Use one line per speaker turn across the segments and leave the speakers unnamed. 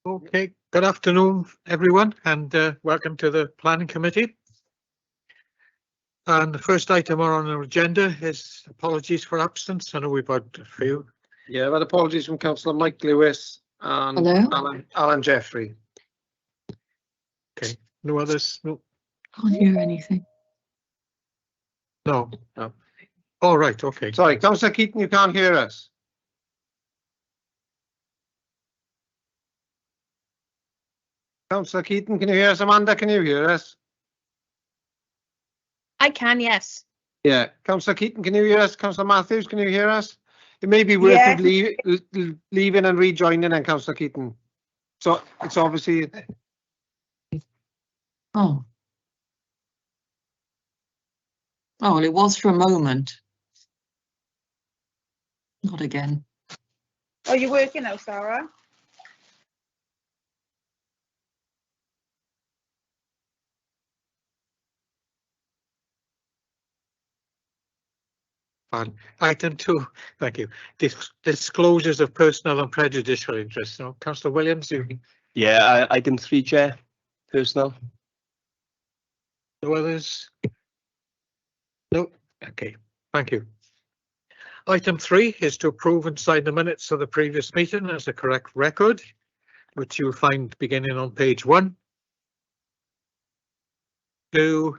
Okay, good afternoon, everyone, and welcome to the Planning Committee. And the first item on our agenda is apologies for absence. I know we've had a few.
Yeah, but apologies from Councillor Mike Lewis and Alan Jeffrey.
Okay, no others? No.
Can't hear anything.
No. All right, okay.
Sorry, Councillor Keaton, you can't hear us. Councillor Keaton, can you hear us? Amanda, can you hear us?
I can, yes.
Yeah, Councillor Keaton, can you hear us? Councillor Matthews, can you hear us? It may be worth leaving and rejoining then, Councillor Keaton. So it's obviously...
Oh. Oh, well, it was for a moment. Not again.
Are you working now, Sarah?
Fine. Item 2, thank you. Disclosures of personal and prejudicial interests. So, Councillor Williams, you.
Yeah, item 3, Chair. Personal.
No others? No. Okay, thank you. Item 3 is to approve and sign the minutes of the previous meeting as a correct record, which you'll find beginning on page 1. 2.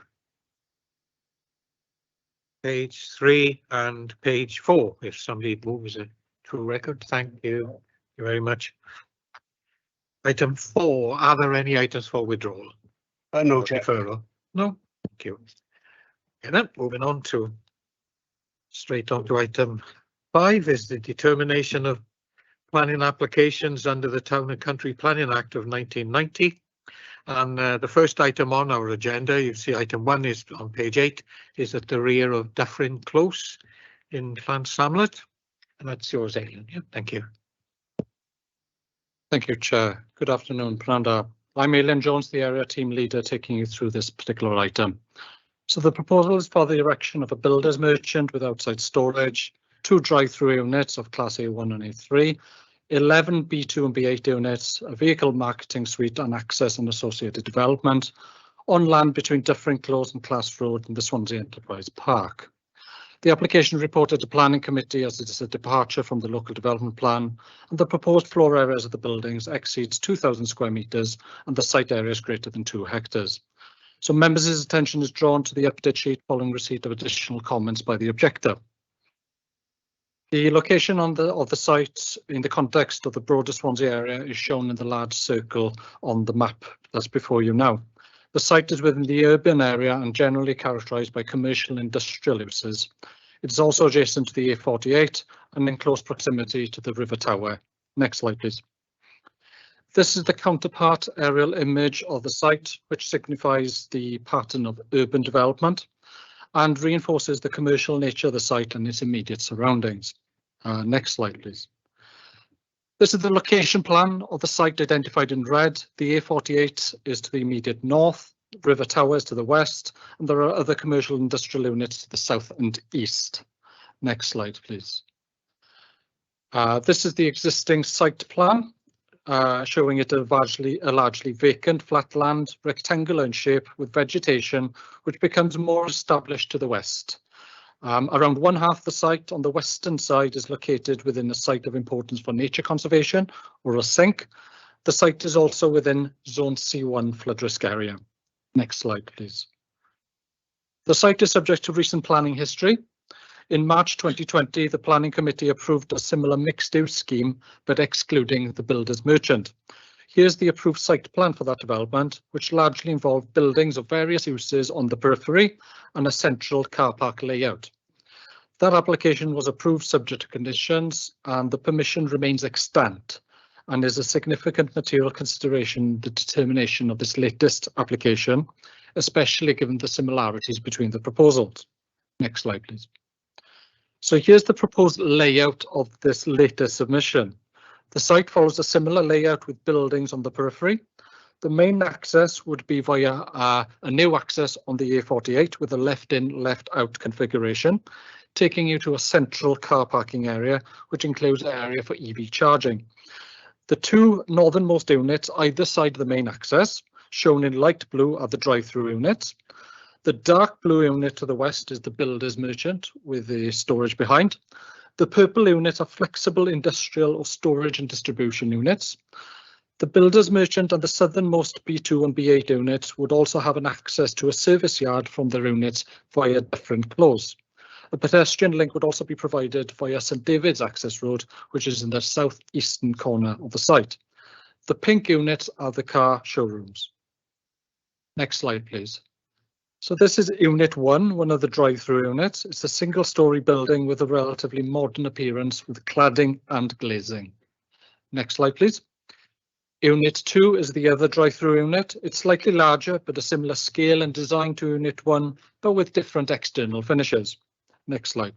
Page 3 and page 4, if somebody moves a true record. Thank you very much. Item 4, are there any items for withdrawal?
No, Chair.
Deferral? No, thank you. And then moving on to straight on to item 5 is the determination of planning applications under the Town and Country Planning Act of 1990. And the first item on our agenda, you see item 1 is on page 8, is at the rear of Dyffryn Close in Llansamlet. And that's yours, Aileen. Yeah, thank you.
Thank you, Chair. Good afternoon, Pranda. I'm Aileen Jones, the area team leader, taking you through this particular item. So the proposal is for the erection of a builder's merchant with outside storage, 2 drive-through units of Class A1 and A3, 11 B2 and B8 units, a vehicle marketing suite and access and associated development on land between Dyffryn Close and Class Road in the Swansea Enterprise Park. The application reported to Planning Committee as it is a departure from the local development plan, and the proposed floor areas of the buildings exceeds 2,000 square metres and the site area is greater than 2 hectares. So members' attention is drawn to the update sheet following receipt of additional comments by the objector. The location of the site in the context of the broader Swansea area is shown in the large circle on the map that's before you now. The site is within the urban area and generally characterised by commercial and industrial uses. It is also adjacent to the A48 and in close proximity to the River Tower. Next slide, please. This is the counterpart aerial image of the site, which signifies the pattern of urban development and reinforces the commercial nature of the site and its immediate surroundings. Next slide, please. This is the location plan of the site identified in red. The A48 is to the immediate north, River Towers to the west, and there are other commercial industrial units to the south and east. Next slide, please. This is the existing site plan, showing it a largely vacant flat land, rectangular in shape with vegetation, which becomes more established to the west. Around 1/2 the site on the western side is located within a site of importance for nature conservation, or a SINC. The site is also within Zone C1 flood risk area. Next slide, please. The site is subject to recent planning history. In March 2020, the Planning Committee approved a similar mixed-use scheme, but excluding the builder's merchant. Here's the approved site plan for that development, which largely involved buildings of various uses on the periphery and a central car park layout. That application was approved subject to conditions, and the permission remains extant and is a significant material consideration in the determination of this latest application, especially given the similarities between the proposals. Next slide, please. So here's the proposed layout of this latest submission. The site follows a similar layout with buildings on the periphery. The main access would be via a new access on the A48 with a left-in, left-out configuration, taking you to a central car parking area, which includes an area for EV charging. The two northernmost units either side of the main access, shown in light blue, are the drive-through units. The dark blue unit to the west is the builder's merchant with the storage behind. The purple units are flexible industrial or storage and distribution units. The builder's merchant and the southernmost B2 and B8 units would also have an access to a service yard from their units via different close. A pedestrian link would also be provided via St David's access road, which is in the southeastern corner of the site. The pink units are the car showrooms. Next slide, please. So this is Unit 1, one of the drive-through units. It's a single-storey building with a relatively modern appearance with cladding and glazing. Next slide, please. Unit 2 is the other drive-through unit. It's slightly larger, but a similar scale and design to Unit 1, but with different external finishes. Next slide.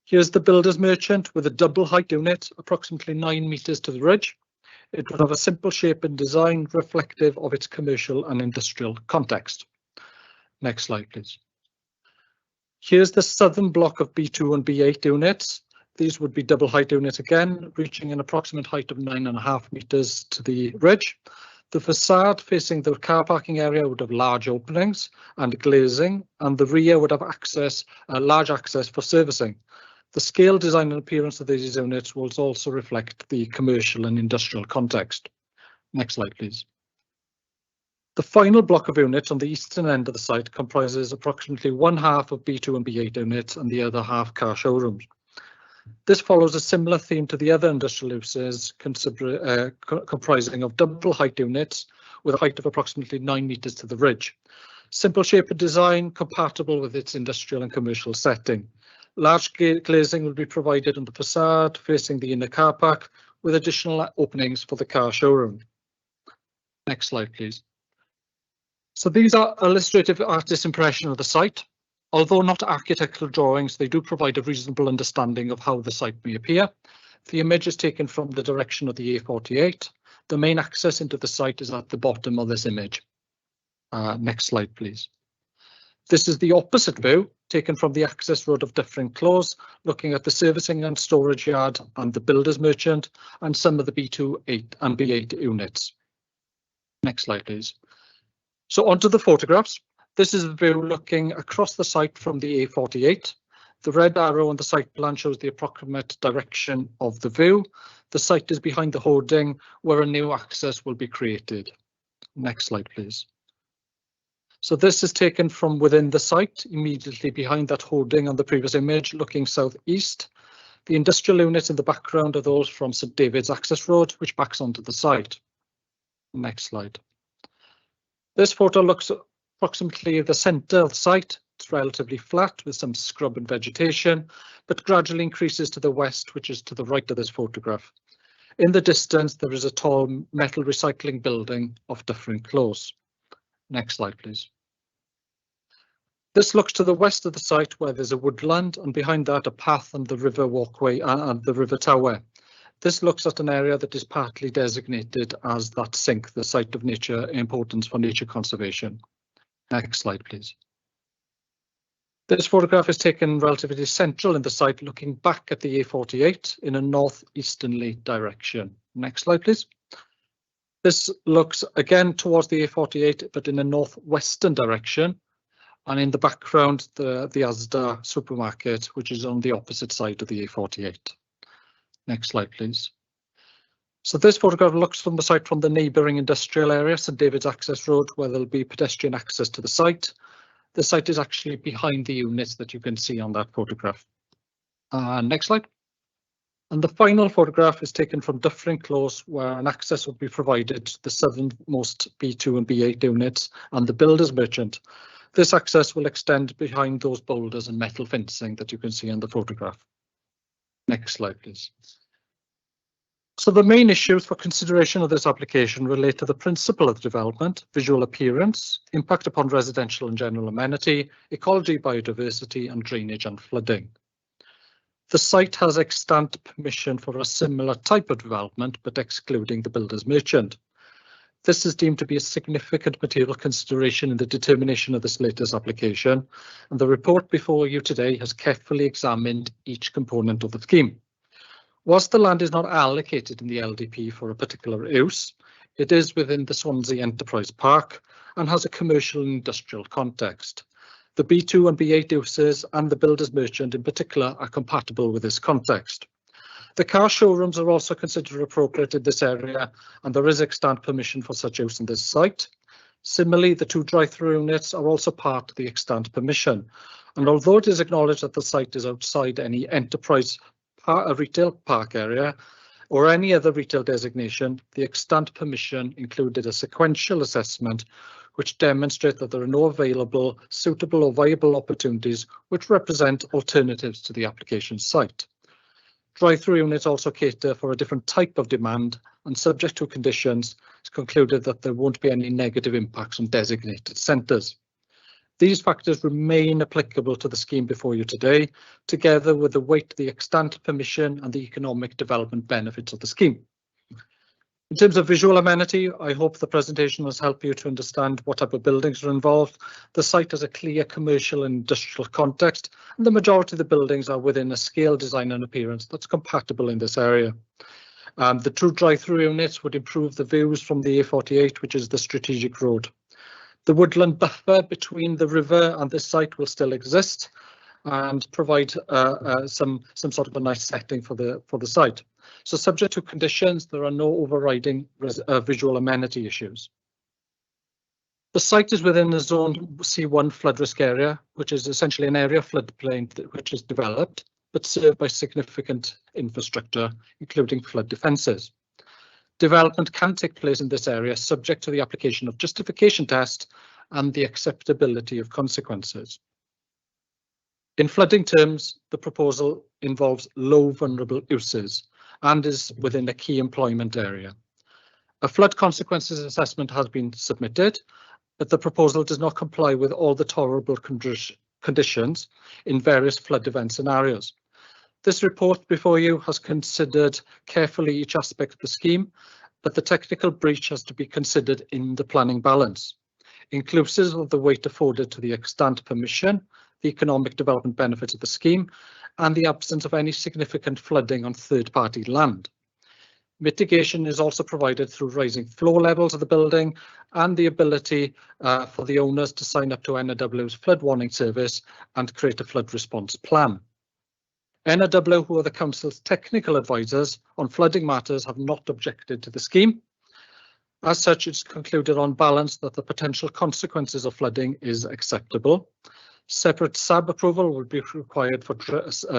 Here's the builder's merchant with a double height unit, approximately 9 meters to the ridge. It would have a simple shape and design reflective of its commercial and industrial context. Next slide, please. Here's the southern block of B2 and B8 units. These would be double height units again, reaching an approximate height of 9.5 meters to the ridge. The facade facing the car parking area would have large openings and glazing, and the rear would have large access for servicing. The scale, design and appearance of these units will also reflect the commercial and industrial context. Next slide, please. The final block of units on the eastern end of the site comprises approximately one half of B2 and B8 units and the other half car showrooms. This follows a similar theme to the other industrial uses, comprising of double height units with a height of approximately 9 meters to the ridge. Simple shape and design compatible with its industrial and commercial setting. Large glazing will be provided on the facade facing the inner car park with additional openings for the car showroom. Next slide, please. So these are illustrative artist impression of the site. Although not architectural drawings, they do provide a reasonable understanding of how the site may appear. The image is taken from the direction of the A48. The main access into the site is at the bottom of this image. Next slide, please. This is the opposite view, taken from the access road of Differing Close, looking at the servicing and storage yard and the builder's merchant and some of the B2 and B8 units. Next slide, please. So onto the photographs. This is the view looking across the site from the A48. The red arrow on the site plan shows the approximate direction of the view. The site is behind the hoarding where a new access will be created. Next slide, please. So this is taken from within the site, immediately behind that hoarding on the previous image, looking southeast. The industrial units in the background are those from St David's access road, which backs onto the site. Next slide. This photo looks approximately the centre of the site. It's relatively flat with some scrub and vegetation, but gradually increases to the west, which is to the right of this photograph. In the distance, there is a tall metal recycling building of Differing Close. Next slide, please. This looks to the west of the site where there's a woodland, and behind that a path and the river walkway and the river tower. This looks at an area that is partly designated as that sink, the site of nature importance for nature conservation. Next slide, please. This photograph is taken relatively central in the site, looking back at the A48 in a northeasterly direction. Next slide, please. This looks again towards the A48, but in a northwestern direction. And in the background, the Asda supermarket, which is on the opposite side of the A48. Next slide, please. So this photograph looks from the site from the neighbouring industrial area, St David's access road, where there'll be pedestrian access to the site. The site is actually behind the units that you can see on that photograph. Next slide. And the final photograph is taken from Differing Close, where an access will be provided to the southernmost B2 and B8 units and the builder's merchant. This access will extend behind those boulders and metal fencing that you can see in the photograph. Next slide, please. So the main issues for consideration of this application relate to the principle of the development, visual appearance, impact upon residential and general amenity, ecology, biodiversity, and drainage and flooding. The site has extant permission for a similar type of development, but excluding the builder's merchant. This is deemed to be a significant material consideration in the determination of this latest application, and the report before you today has carefully examined each component of the scheme. Whilst the land is not allocated in the LDP for a particular use, it is within the Swansea Enterprise Park and has a commercial and industrial context. The B2 and B8 uses and the builder's merchant in particular are compatible with this context. The car showrooms are also considered appropriate in this area, and there is extant permission for such use in this site. Similarly, the 2 drive-through units are also part of the extant permission, and although it is acknowledged that the site is outside any enterprise retail park area or any other retail designation, the extant permission included a sequential assessment which demonstrates that there are no available, suitable or viable opportunities which represent alternatives to the application site. Drive-through units also cater for a different type of demand, and subject to conditions, it's concluded that there won't be any negative impacts on designated centres. These factors remain applicable to the scheme before you today, together with the weight of the extant permission and the economic development benefits of the scheme. In terms of visual amenity, I hope the presentation has helped you to understand what type of buildings are involved. The site has a clear commercial and industrial context, and the majority of the buildings are within a scale, design and appearance that's compatible in this area. The 2 drive-through units would improve the views from the A48, which is the strategic road. The woodland buffer between the river and this site will still exist and provide some sort of a nice setting for the site. So subject to conditions, there are no overriding visual amenity issues. The site is within a zone C1 flood risk area, which is essentially an area floodplain which is developed, but served by significant infrastructure, including flood defences. Development can take place in this area subject to the application of justification test and the acceptability of consequences. In flooding terms, the proposal involves low vulnerable uses and is within a key employment area. A flood consequences assessment has been submitted, but the proposal does not comply with all the tolerable conditions in various flood event scenarios. This report before you has considered carefully each aspect of the scheme, but the technical breach has to be considered in the planning balance, inclusive of the weight afforded to the extant permission, the economic development benefits of the scheme, and the absence of any significant flooding on third-party land. Mitigation is also provided through rising floor levels of the building and the ability for the owners to sign up to NRW's flood warning service and create a flood response plan. NRW, who are the council's technical advisors on flooding matters, have not objected to the scheme. As such, it's concluded on balance that the potential consequences of flooding is acceptable. Separate SAB approval will be required for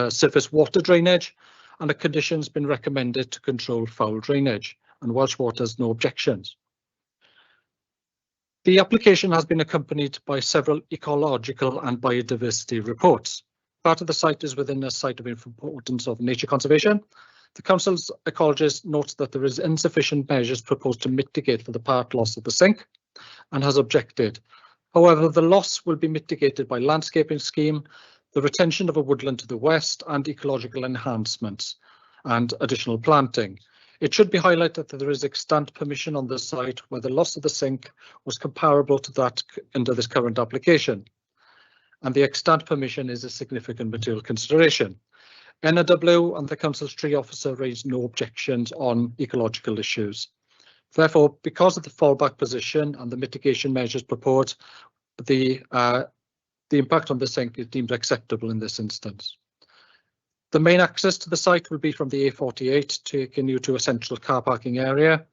surface water drainage, and a condition has been recommended to control foul drainage, and Welsh Water has no objections. The application has been accompanied by several ecological and biodiversity reports. Part of the site is within a site of importance of nature conservation. The council's ecologist notes that there is insufficient measures proposed to mitigate for the part loss of the sink and has objected. However, the loss will be mitigated by landscaping scheme, the retention of a woodland to the west and ecological enhancements and additional planting. It should be highlighted that there is extant permission on the site where the loss of the sink was comparable to that under this current application, and the extant permission is a significant material consideration. NRW and the council's tree officer raised no objections on ecological issues. Therefore, because of the fallback position and the mitigation measures proposed, the impact on the sink is deemed acceptable in this instance. The main access to the site will be from the A48, taking you to a central car parking area,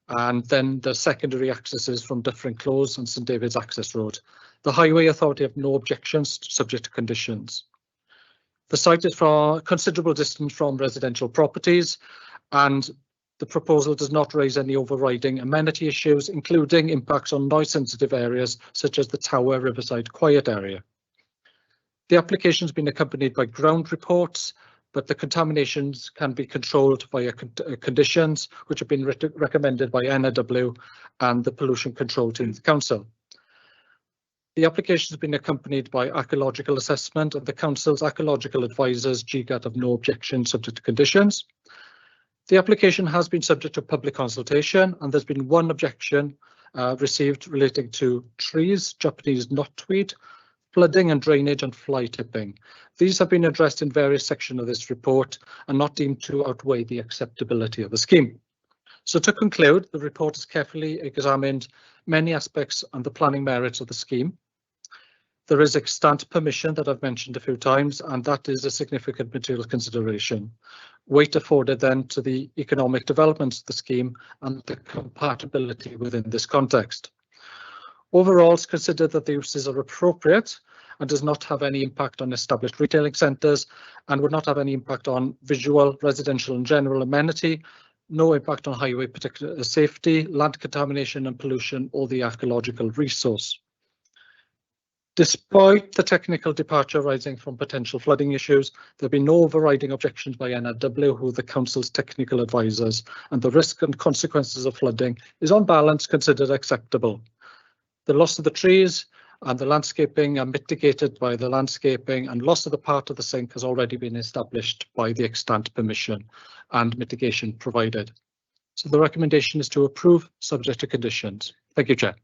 and then the secondary accesses from Dyffryn Close and St David's Access Road. The Highway Authority have no objections subject to conditions. The site is for a considerable distance from residential properties, and the proposal does not raise any overriding amenity issues, including impacts on noise-sensitive areas such as the Tower Riverside Quiet Area. The application has been accompanied by ground reports, but the contaminations can be controlled via conditions which have been recommended by NRW and the Pollution Control Team of the Council. The application has been accompanied by archaeological assessment, and the Council's archaeological advisors, GGAT, have no objection subject to conditions. The application has been subject to public consultation, and there's been one objection received relating to trees, Japanese knotweed, flooding and drainage and fly tipping. These have been addressed in various sections of this report and not deemed to outweigh the acceptability of the scheme. So to conclude, the report has carefully examined many aspects and the planning merits of the scheme. There is extant permission that I've mentioned a few times, and that is a significant material consideration. Weight afforded then to the economic developments of the scheme and the compatibility within this context. Overall, it's considered that the uses are appropriate and does not have any impact on established retailing centres and would not have any impact on visual, residential and general amenity, no impact on highway particular safety, land contamination and pollution or the archaeological resource. Despite the technical departure arising from potential flooding issues, there have been no overriding objections by NRW, who are the council's technical advisors, and the risk and consequences of flooding is on balance considered acceptable. The loss of the trees and the landscaping are mitigated by the landscaping, and loss of the part of the sink has already been established by the extant permission and mitigation provided. So the recommendation is to approve subject to conditions. Thank you, Chair.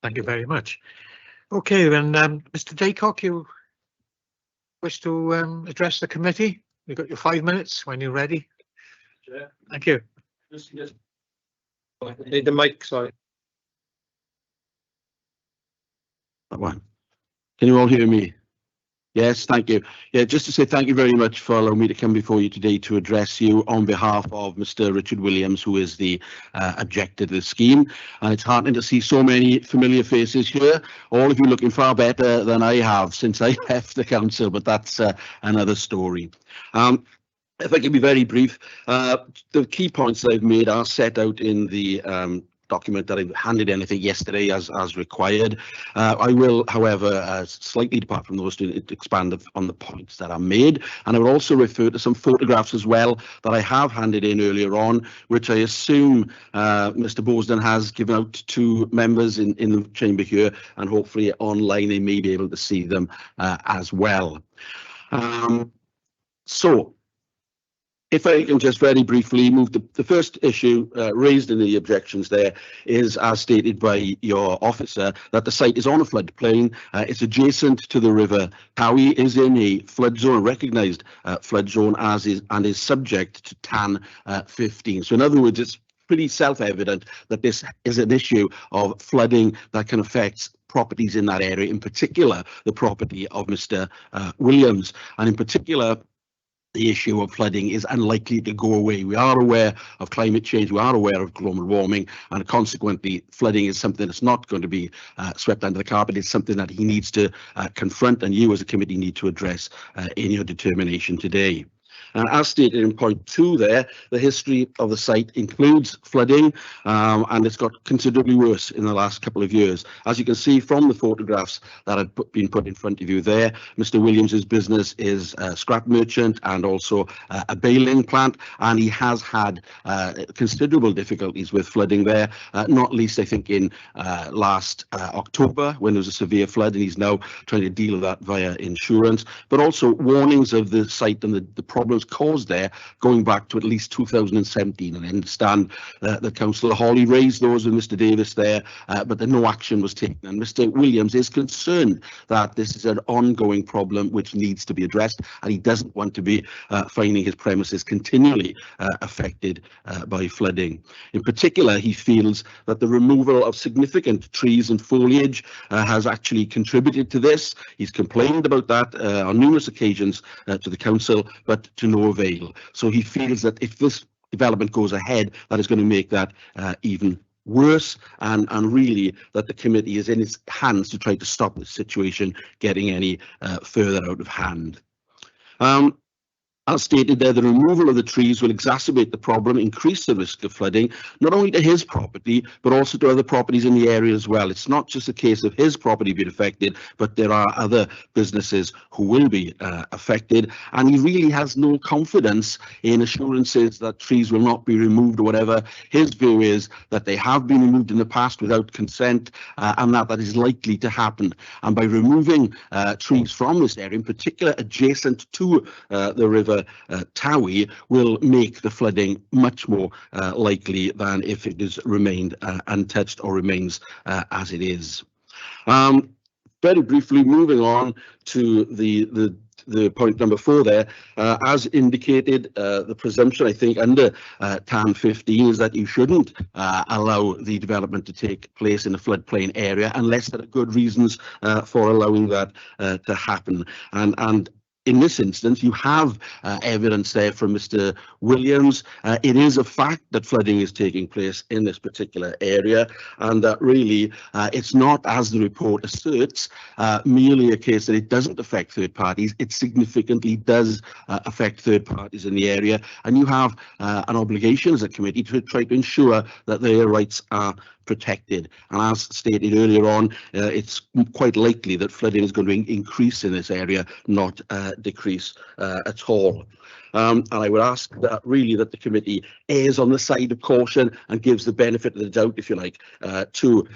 Thank you very much. Okay, then, Mr. Daycock, you wish to address the committee? You've got your 5 minutes when you're ready.
Chair.
Thank you.
Need the mic, sorry.
That one. Can you all hear me? Yes, thank you. Yeah, just to say thank you very much for allowing me to come before you today to address you on behalf of Mr. Richard Williams, who is the objector to the scheme. And it's heartening to see so many familiar faces here, all of you looking far better than I have since I left the council, but that's another story. If I can be very brief, the key points that I've made are set out in the document that I handed in, I think, yesterday as required. I will, however, slightly depart from those to expand on the points that are made, and I will also refer to some photographs as well that I have handed in earlier on, which I assume Mr. Bosden has given out to members in the chamber here, and hopefully online they may be able to see them as well. So if I can just very briefly move the first issue raised in the objections there is, as stated by your officer, that the site is on a floodplain. It's adjacent to the river Cowie, is in a flood zone, recognised flood zone, and is subject to TAN 15. So in other words, it's pretty self-evident that this is an issue of flooding that can affect properties in that area, in particular the property of Mr. Williams, and in particular the issue of flooding is unlikely to go away. We are aware of climate change, we are aware of global warming, and consequently flooding is something that's not going to be swept under the carpet. It's something that he needs to confront, and you as a committee need to address in your determination today. As stated in point 2 there, the history of the site includes flooding, and it's got considerably worse in the last couple of years. As you can see from the photographs that have been put in front of you there, Mr. Williams's business is a scrap merchant and also a baling plant, and he has had considerable difficulties with flooding there, not least I think in last October when there was a severe flood, and he's now trying to deal with that via insurance, but also warnings of the site and the problems caused there going back to at least 2017. And I understand that Councillor Hawley raised those with Mr. Davis there, but no action was taken. And Mr. Williams is concerned that this is an ongoing problem which needs to be addressed, and he doesn't want to be finding his premises continually affected by flooding. In particular, he feels that the removal of significant trees and foliage has actually contributed to this. He's complained about that on numerous occasions to the council, but to no avail. So he feels that if this development goes ahead, that is going to make that even worse, and really that the committee is in its hands to try to stop the situation getting any further out of hand. As stated there, the removal of the trees will exacerbate the problem, increase the risk of flooding, not only to his property, but also to other properties in the area as well. It's not just a case of his property being affected, but there are other businesses who will be affected. And he really has no confidence in assurances that trees will not be removed or whatever. His view is that they have been removed in the past without consent, and that is likely to happen. And by removing trees from this area, in particular adjacent to the river Towie, will make the flooding much more likely than if it has remained untouched or remains as it is. very briefly, moving on to the point number 4 there, as indicated, the presumption, I think, under TAN 15 is that you shouldn't allow the development to take place in a floodplain area unless there are good reasons for allowing that to happen. And in this instance, you have evidence there from Mr. Williams. It is a fact that flooding is taking place in this particular area, and that really it's not, as the report asserts, merely a case that it doesn't affect third parties. It significantly does affect third parties in the area, and you have an obligation as a committee to try to ensure that their rights are protected. And as stated earlier on, it's quite likely that flooding is going to increase in this area, not decrease at all. And I would ask that really that the committee errs on the side of caution and gives the benefit of the doubt, if you like, to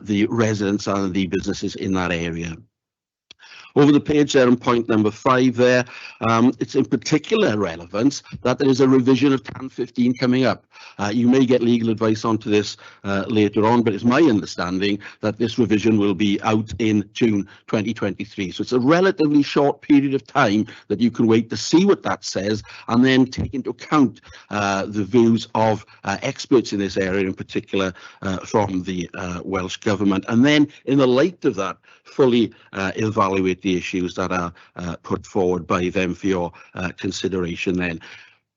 the residents and the businesses in that area. Over the page there on point number 5 there, it's in particular relevance that there is a revision of TAN 15 coming up. You may get legal advice onto this later on, but it's my understanding that this revision will be out in June 2023. So it's a relatively short period of time that you can wait to see what that says and then take into account the views of experts in this area, in particular from the Welsh Government. And then in the light of that, fully evaluate the issues that are put forward by them for your consideration then.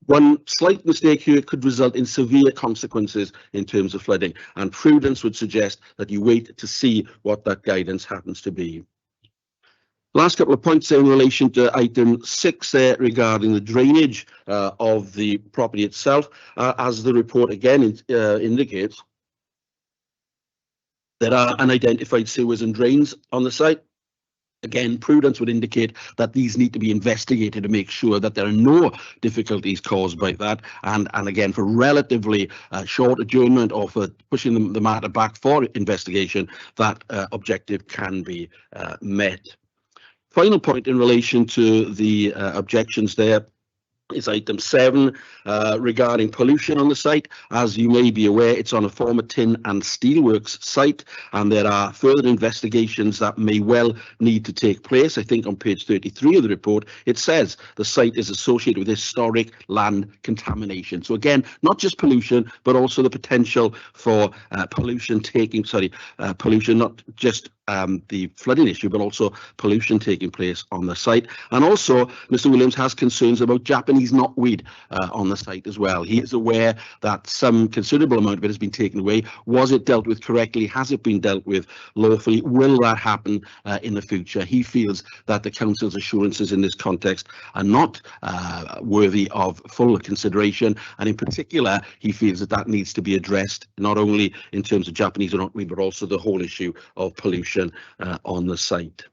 One slight mistake here could result in severe consequences in terms of flooding, and prudence would suggest that you wait to see what that guidance happens to be. Last couple of points in relation to item 6 there regarding the drainage of the property itself. As the report again indicates, there are unidentified sewers and drains on the site. Again, prudence would indicate that these need to be investigated to make sure that there are no difficulties caused by that. And again, for relatively short adjournment or for pushing the matter back for investigation, that objective can be met. Final point in relation to the objections there is item 7 regarding pollution on the site. As you may be aware, it's on a former tin and steelworks site, and there are further investigations that may well need to take place. I think on page 33 of the report, it says the site is associated with historic land contamination. So again, not just pollution, but also the potential for pollution, not just the flooding issue, but also pollution taking place on the site. And also, Mr. Williams has concerns about Japanese knotweed on the site as well. He is aware that some considerable amount of it has been taken away. Was it dealt with correctly? Has it been dealt with lawfully? Will that happen in the future? He feels that the council's assurances in this context are not worthy of full consideration, and in particular, he feels that that needs to be addressed not only in terms of Japanese knotweed, but also the whole issue of pollution on the site.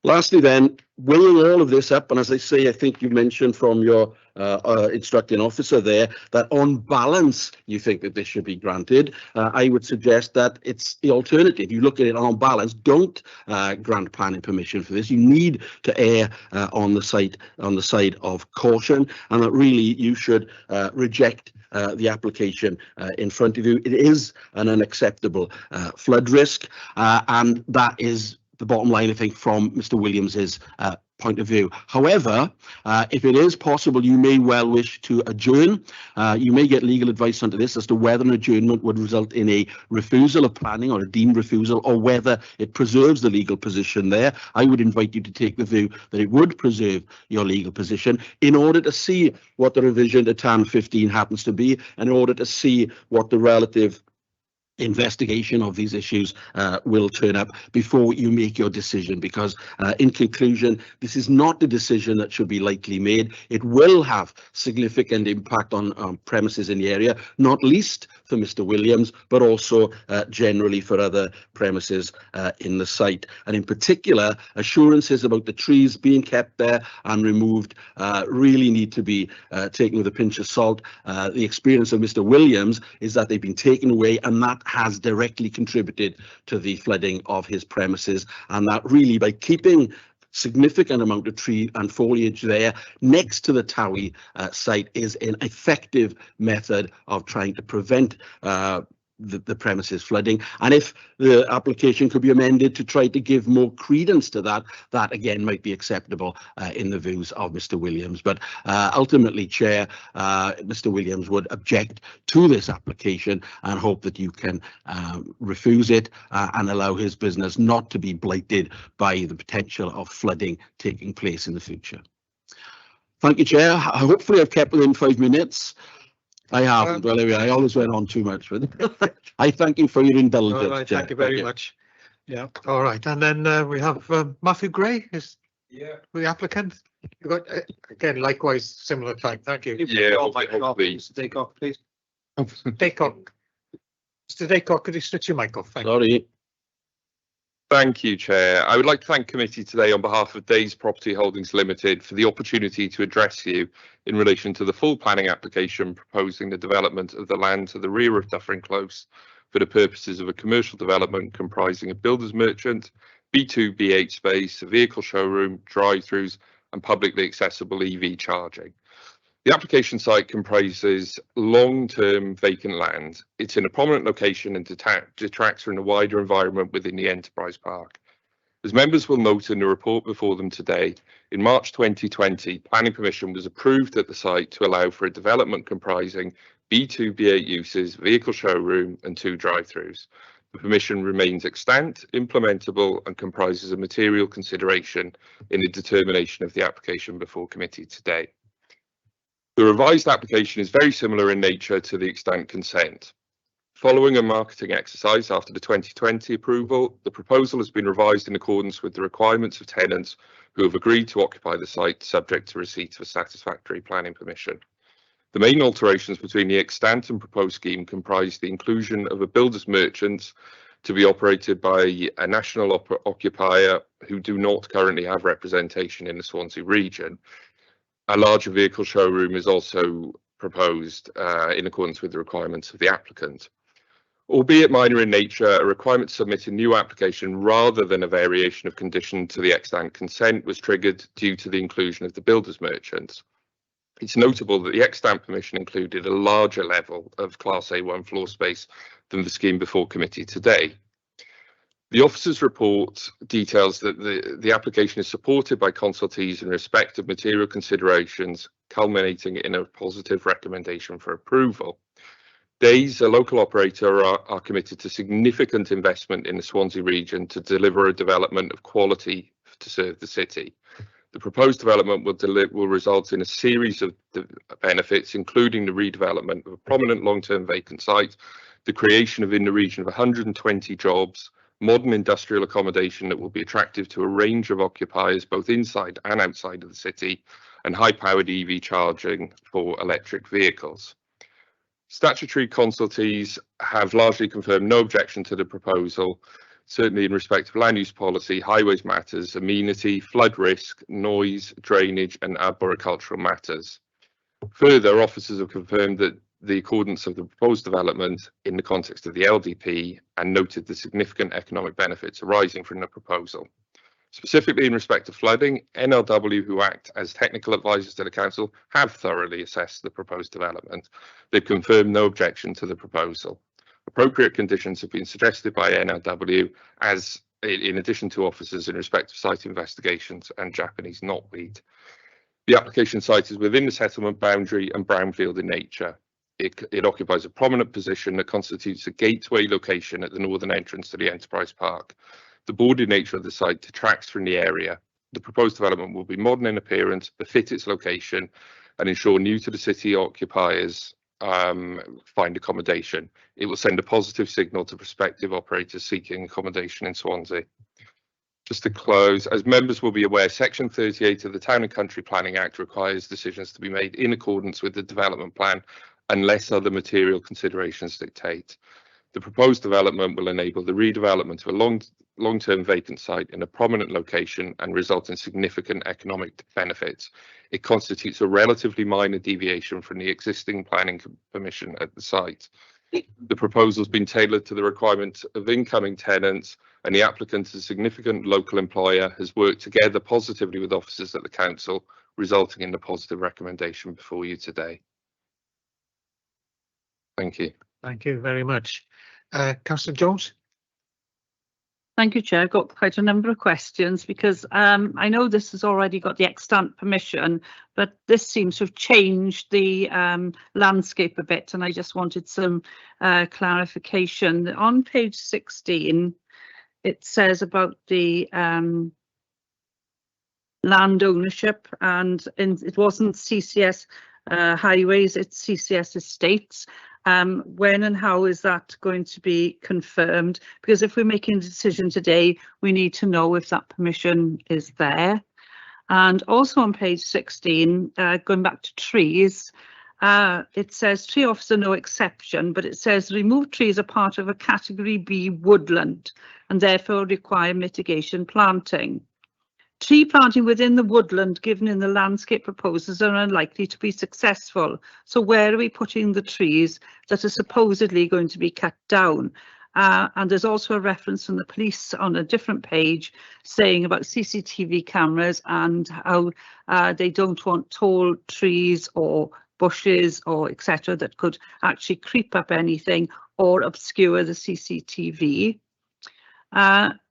Lastly then, weighing all of this up, and as I say, I think you mentioned from your instructing officer there that on balance you think that this should be granted. I would suggest that it's the alternative. You look at it on balance, don't grant planning permission for this. You need to err on the side of caution, and that really you should reject the application in front of you. It is an unacceptable flood risk, and that is the bottom line, I think, from Mr. Williams's point of view. However, if it is possible, you may well wish to adjourn. You may get legal advice onto this as to whether an adjournment would result in a refusal of planning or a deemed refusal, or whether it preserves the legal position there. I would invite you to take the view that it would preserve your legal position in order to see what the revision to TAN 15 happens to be, and in order to see what the relative investigation of these issues will turn up before you make your decision, because in conclusion, this is not the decision that should be lightly made. It will have significant impact on premises in the area, not least for Mr. Williams, but also generally for other premises in the site. And in particular, assurances about the trees being kept there and removed really need to be taken with a pinch of salt. The experience of Mr. Williams is that they've been taken away, and that has directly contributed to the flooding of his premises, and that really, by keeping significant amount of tree and foliage there next to the Towie site, is an effective method of trying to prevent the premises flooding. And if the application could be amended to try to give more credence to that, that again might be acceptable in the views of Mr. Williams. But ultimately, Chair, Mr. Williams would object to this application and hope that you can refuse it and allow his business not to be blighted by the potential of flooding taking place in the future. Thank you, Chair. Hopefully I've kept within 5 minutes. I haven't. Well, anyway, I always went on too much with it. I thank you for your indulgence.
All right,
Chair.
thank you very much. Yeah, all right. And then we have Matthew Gray is the applicant. You got, again, likewise, similar time. Thank you.
Yeah, please. Take off, please.
Daycock. Mr. Daycock, could you switch your mic off? Thank you.
Sorry.
Thank you, Chair. I would like to thank committee today on behalf of Days Property Holdings Limited for the opportunity to address you in relation to the full planning application proposing the development of the land to the rear of Duffering Close for the purposes of a commercial development comprising a builder's merchant, B2, B8 space, a vehicle showroom, drive-throughs and publicly accessible EV charging. The application site comprises long-term vacant land. It's in a prominent location and detracts from the wider environment within the enterprise park. As members will note in the report before them today, in March 2020, planning permission was approved at the site to allow for a development comprising B2, B8 uses, vehicle showroom and 2 drive-throughs. The permission remains extant, implementable and comprises a material consideration in the determination of the application before committee today. The revised application is very similar in nature to the extant consent. Following a marketing exercise after the 2020 approval, the proposal has been revised in accordance with the requirements of tenants who have agreed to occupy the site subject to receipt of a satisfactory planning permission. The main alterations between the extant and proposed scheme comprise the inclusion of a builder's merchant to be operated by a national occupier who do not currently have representation in the Swansea region. A larger vehicle showroom is also proposed in accordance with the requirements of the applicant. Albeit minor in nature, a requirement to submit a new application rather than a variation of condition to the extant consent was triggered due to the inclusion of the builder's merchants. It's notable that the extant permission included a larger level of Class A1 floor space than the scheme before committee today. The officer's report details that the application is supported by consultees in respect of material considerations, culminating in a positive recommendation for approval. Days, a local operator, are committed to significant investment in the Swansea region to deliver a development of quality to serve the city. The proposed development will result in a series of benefits, including the redevelopment of a prominent long-term vacant site, the creation of in the region of 120 jobs, modern industrial accommodation that will be attractive to a range of occupiers both inside and outside of the city, and high-powered EV charging for electric vehicles. Statutory consultees have largely confirmed no objection to the proposal, certainly in respect of land use policy, highways matters, amenity, flood risk, noise, drainage and arboricultural matters. Further, officers have confirmed that the accordance of the proposed development in the context of the LDP and noted the significant economic benefits arising from the proposal. Specifically in respect of flooding, NLW, who act as technical advisors to the council, have thoroughly assessed the proposed development. They've confirmed no objection to the proposal. Appropriate conditions have been suggested by NLW as in addition to officers in respect of site investigations and Japanese knotweed. The application site is within the settlement boundary and brownfield in nature. It occupies a prominent position that constitutes a gateway location at the northern entrance to the enterprise park. The boarded nature of the site detracts from the area. The proposed development will be modern in appearance, befit its location, and ensure new to the city occupiers find accommodation. It will send a positive signal to prospective operators seeking accommodation in Swansea. Just to close, as members will be aware, Section 38 of the Town and Country Planning Act requires decisions to be made in accordance with the development plan unless other material considerations dictate. The proposed development will enable the redevelopment of a long-term vacant site in a prominent location and result in significant economic benefits. It constitutes a relatively minor deviation from the existing planning permission at the site. The proposal has been tailored to the requirement of incoming tenants, and the applicant, a significant local employer, has worked together positively with officers at the council, resulting in the positive recommendation before you today. Thank you.
Thank you very much. Councillor Jones?
Thank you, Chair. I've got quite a number of questions because I know this has already got the extant permission, but this seems to have changed the landscape a bit, and I just wanted some clarification. On page 16, it says about the land ownership, and it wasn't CCS highways, it's CCS estates. When and how is that going to be confirmed? Because if we're making a decision today, we need to know if that permission is there. And also on page 16, going back to trees, it says tree officer no exception, but it says removed trees are part of a category B woodland and therefore require mitigation planting. Tree planting within the woodland given in the landscape proposals are unlikely to be successful. So where are we putting the trees that are supposedly going to be cut down? And there's also a reference from the police on a different page saying about CCTV cameras and how they don't want tall trees or bushes or etc. that could actually creep up anything or obscure the CCTV.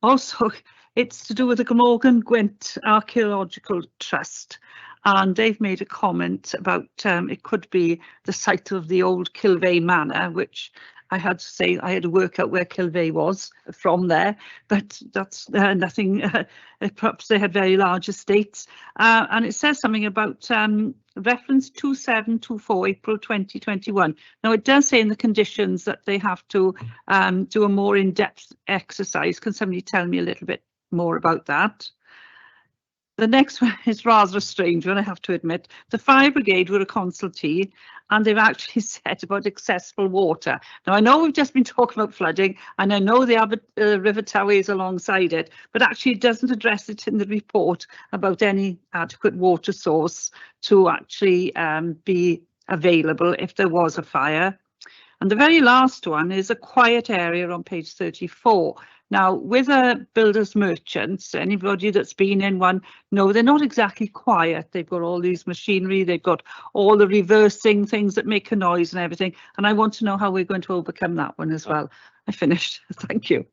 Also, it's to do with the Glamorgan Gwent Archaeological Trust, and they've made a comment about it could be the site of the old Kilvey Manor, which I had to say I had to work out where Kilvey was from there, but that's nothing. Perhaps they had very large estates, and it says something about reference 2724 April 2021. Now it does say in the conditions that they have to do a more in-depth exercise. Can somebody tell me a little bit more about that? The next one is rather a strange one, I have to admit. The fire brigade were a consultee and they've actually said about accessible water. Now I know we've just been talking about flooding and I know the Abbott River Tower is alongside it, but actually it doesn't address it in the report about any adequate water source to actually be available if there was a fire. And the very last one is a quiet area on page 34. Now, with builders merchants, anybody that's been in one, no, they're not exactly quiet. They've got all these machinery, they've got all the reversing things that make a noise and everything. And I want to know how we're going to overcome that one as well. I finished. Thank you.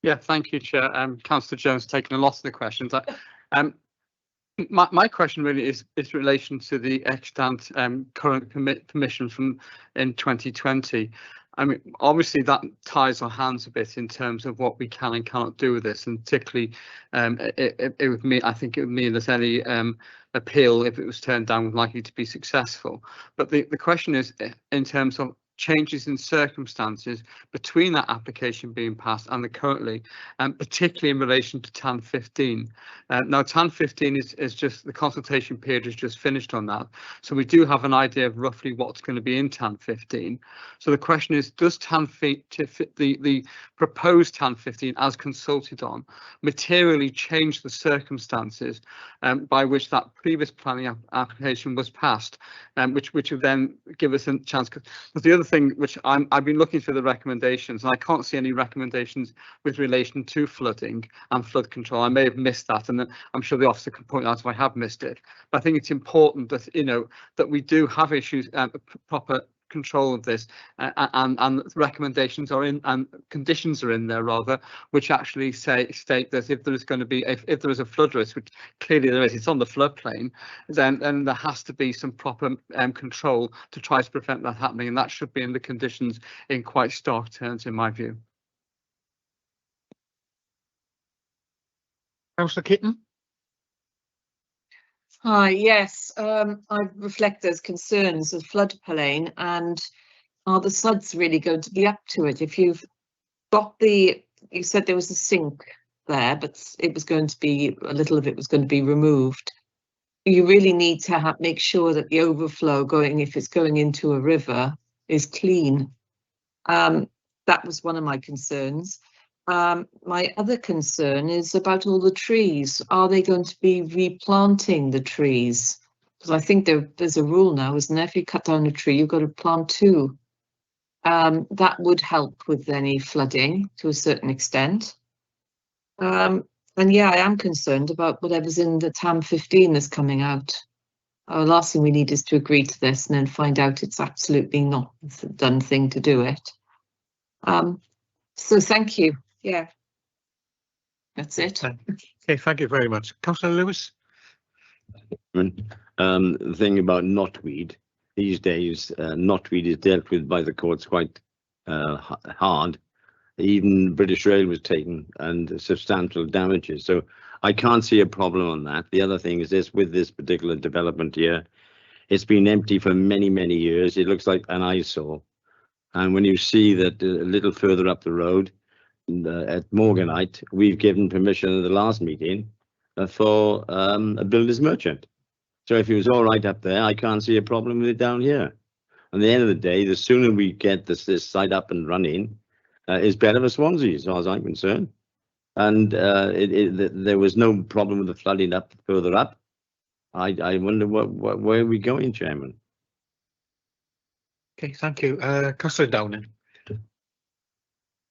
Yeah, thank you, Chair. Councillor Jones taking a lot of the questions. My question really is in relation to the extant current permission from in 2020. I mean, obviously that ties our hands a bit in terms of what we can and cannot do with this, and particularly it would mean, I think it would mean that any appeal, if it was turned down, was likely to be successful. But the question is in terms of changes in circumstances between that application being passed and the currently, particularly in relation to TAN 15. Now TAN 15 is just, the consultation period is just finished on that, so we do have an idea of roughly what's going to be in TAN 15. So the question is, does TAN the proposed TAN 15 as consulted on materially change the circumstances by which that previous planning application was passed, which would then give us a chance? Because the other thing which I've been looking for the recommendations and I can't see any recommendations with relation to flooding and flood control. I may have missed that, and I'm sure the officer can point out if I have missed it. But I think it's important that, you know, that we do have issues, proper control of this, and recommendations are in and conditions are in there rather, which actually state that if there is going to be if there is a flood risk, which clearly there is, it's on the floodplain, then there has to be some proper control to try to prevent that happening, and that should be in the conditions in quite stark terms, in my view.
Councillor Keaton?
Hi, yes, I reflect those concerns of floodplain, and are the suds really going to be up to it? If you've got you said there was a sink there, but it was going to be, a little of it was going to be removed. You really need to make sure that the overflow if it's going into a river, is clean. That was one of my concerns. My other concern is about all the trees. Are they going to be replanting the trees? Because I think there's a rule now, isn't there? If you cut down a tree, you've got to plant two. That would help with any flooding to a certain extent. And yeah, I am concerned about whatever's in the TAN 15 that's coming out. Our last thing we need is to agree to this and then find out it's absolutely not the done thing to do it. So thank you. Yeah. That's it.
Okay, thank you very much. Councillor Lewis?
The thing about knotweed, these days, knotweed is dealt with by the courts quite hard. Even British Rail was taken and substantial damages. So I can't see a problem on that. The other thing is this, with this particular development here, it's been empty for many, many years. It looks like an eyesore. And when you see that a little further up the road at Morganite, we've given permission at the last meeting for a builder's merchant. So if it was all right up there, I can't see a problem with it down here. At the end of the day, the sooner we get this site up and running, is better for Swansea, as far as I'm concerned. And there was no problem with the flooding up further up. I wonder where are we going, Chairman?
Okay, thank you. Councillor Downing.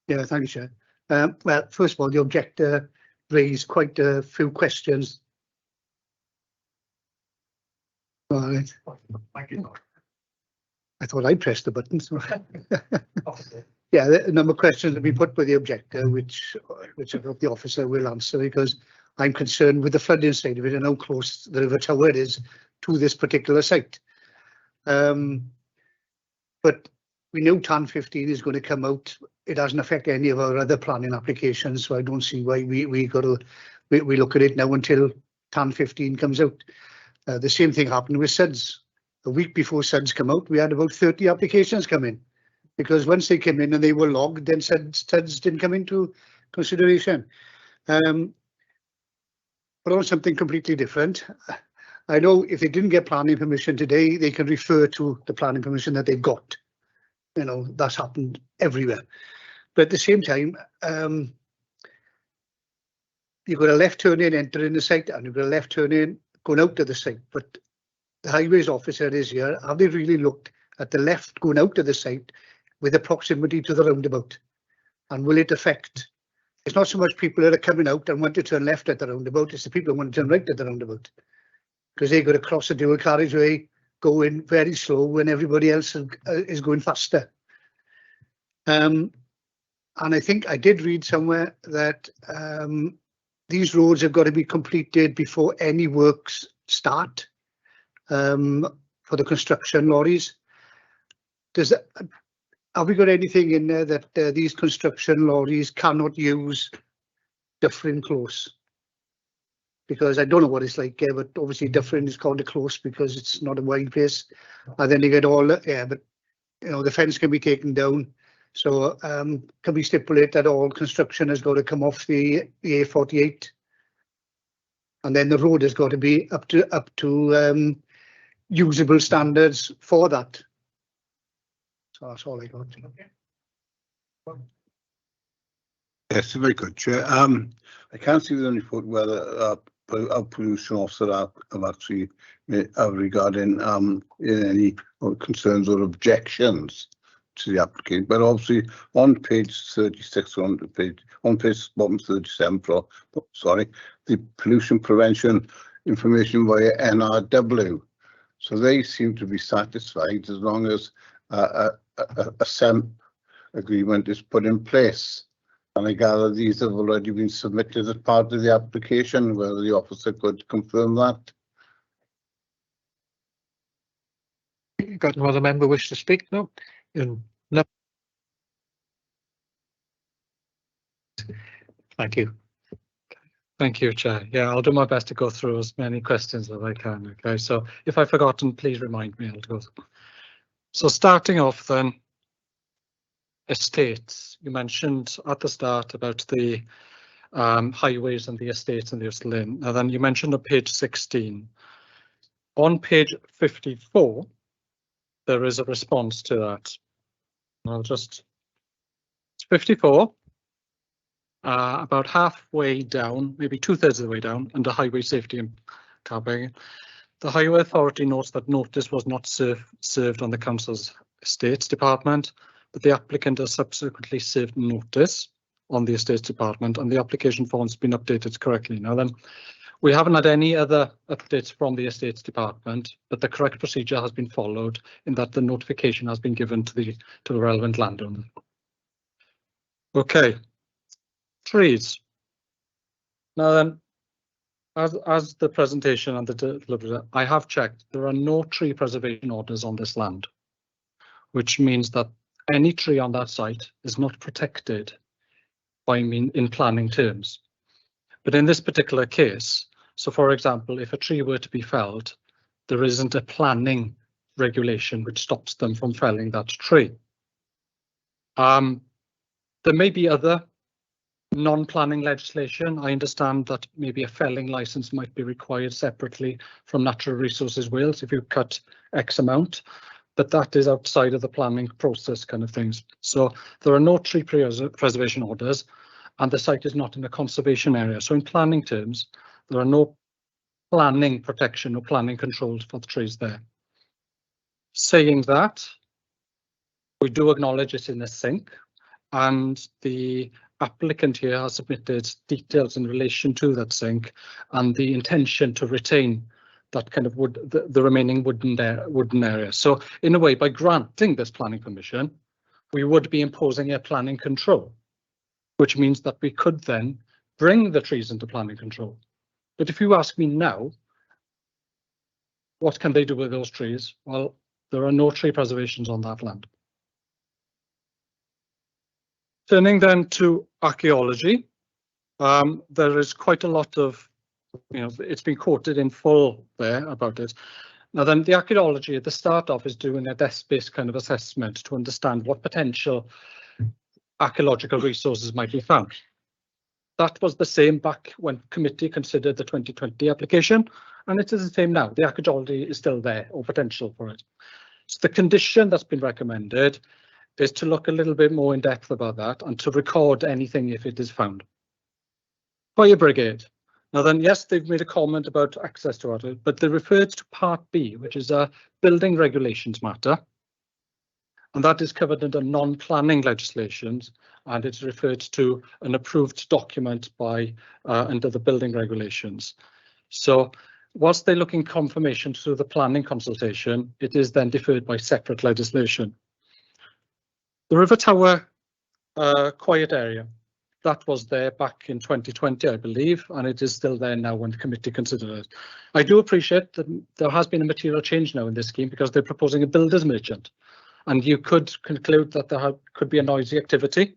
Yeah, thank you, Chair. Well, first of all, the objector raised quite a few questions. Right.
Thank you.
I thought I pressed the button. So. Yeah, a number of questions have been put by the objector, which I hope the officer will answer, because I'm concerned with the flooding side of it and how close the river tower is to this particular site. But we know TAN 15 is going to come out. It doesn't affect any of our other planning applications, so I don't see why we look at it now until TAN 15 comes out. The same thing happened with SUDS. A week before SUDS come out, we had about 30 applications come in, because once they came in and they were logged, then SUDS didn't come into consideration. But on something completely different, I know if they didn't get planning permission today, they can refer to the planning permission that they've got. You know, that's happened everywhere. But at the same time, you've got a left turn in entering the site, and you've got a left turn in going out to the site. But the highways officer is here. Have they really looked at the left going out to the site with the proximity to the roundabout? And will it affect? It's not so much people that are coming out and want to turn left at the roundabout, it's the people who want to turn right at the roundabout. Because they've got to cross the dual carriageway, going very slow when everybody else is going faster. And I think I did read somewhere that these roads have got to be completed before any works start for the construction lorries. Have we got anything in there that these construction lorries cannot use different close? Because I don't know what it's like, but obviously different is called a close because it's not a wide place. And then you get all, yeah, but you know, the fence can be taken down. So can we stipulate that all construction has got to come off the A48? And then the road has got to be up to usable standards for that. So that's all I got.
Yes, very good, Chair. I can't see the report whether our pollution officer have actually regarding any concerns or objections to the application, but obviously on page 36 on page bottom 37 sorry, the pollution prevention information via NRW, so they seem to be satisfied as long as a SEMP agreement is put in place. And I gather these have already been submitted as part of the application, whether the officer could confirm that.
Got another member wish to speak? No. No. Thank you.
Thank you, Chair. Yeah, I'll do my best to go through as many questions as I can. Okay, so if I've forgotten, please remind me. I'll go through. So starting off then, estates. You mentioned at the start about the highways and the estates and the Lynn. And then you mentioned on page 16. On page 54, there is a response to that. I'll just, it's 54, about halfway down, maybe 2/3 of the way down, under highway safety and car parking. The Highway Authority notes that notice was not served on the Council's Estates Department, but the applicant has subsequently served notice on the Estates Department and the application form has been updated correctly. Now then, We haven't had any other updates from the Estates Department, but the correct procedure has been followed in that the notification has been given to the relevant landowner. Okay, trees. Now then, as the presentation and the deliberative, I have checked, there are no tree preservation orders on this land, which means that any tree on that site is not protected by in planning terms. But in this particular case, so for example, if a tree were to be felled, there isn't a planning regulation which stops them from felling that tree. There may be other non-planning legislation. I understand that maybe a felling license might be required separately from Natural Resources Wales if you cut X amount, but that is outside of the planning process kind of things. So there are no tree preservation orders, and the site is not in a conservation area. So in planning terms, there are no planning protection or planning controls for the trees there. Saying that, we do acknowledge it's in a sink, and the applicant here has submitted details in relation to that sink and the intention to retain that kind of wood, the remaining wooden area. So in a way, by granting this planning permission, we would be imposing a planning control, which means that we could then bring the trees into planning control. But if you ask me now, what can they do with those trees? Well, there are no tree preservations on that land. Turning then to archaeology, there is quite a lot of, it's been quoted in full there about it. Now then, the archaeology at the start off is doing a desk-based kind of assessment to understand what potential archaeological resources might be found. That was the same back when committee considered the 2020 application, and it is the same now. The archaeology is still there, or potential for it. So the condition that's been recommended is to look a little bit more in depth about that and to record anything if it is found. Fire brigade. Now then, yes, they've made a comment about access to water, but they referred to Part B, which is a building regulations matter. And that is covered under non-planning legislations, and it's referred to an approved document by under the building regulations. So whilst they're looking confirmation through the planning consultation, it is then deferred by separate legislation. The River Tower quiet area, that was there back in 2020, I believe, and it is still there now when the committee considered it. I do appreciate that there has been a material change now in this scheme because they're proposing a builder's merchant, and you could conclude that there could be a noisy activity.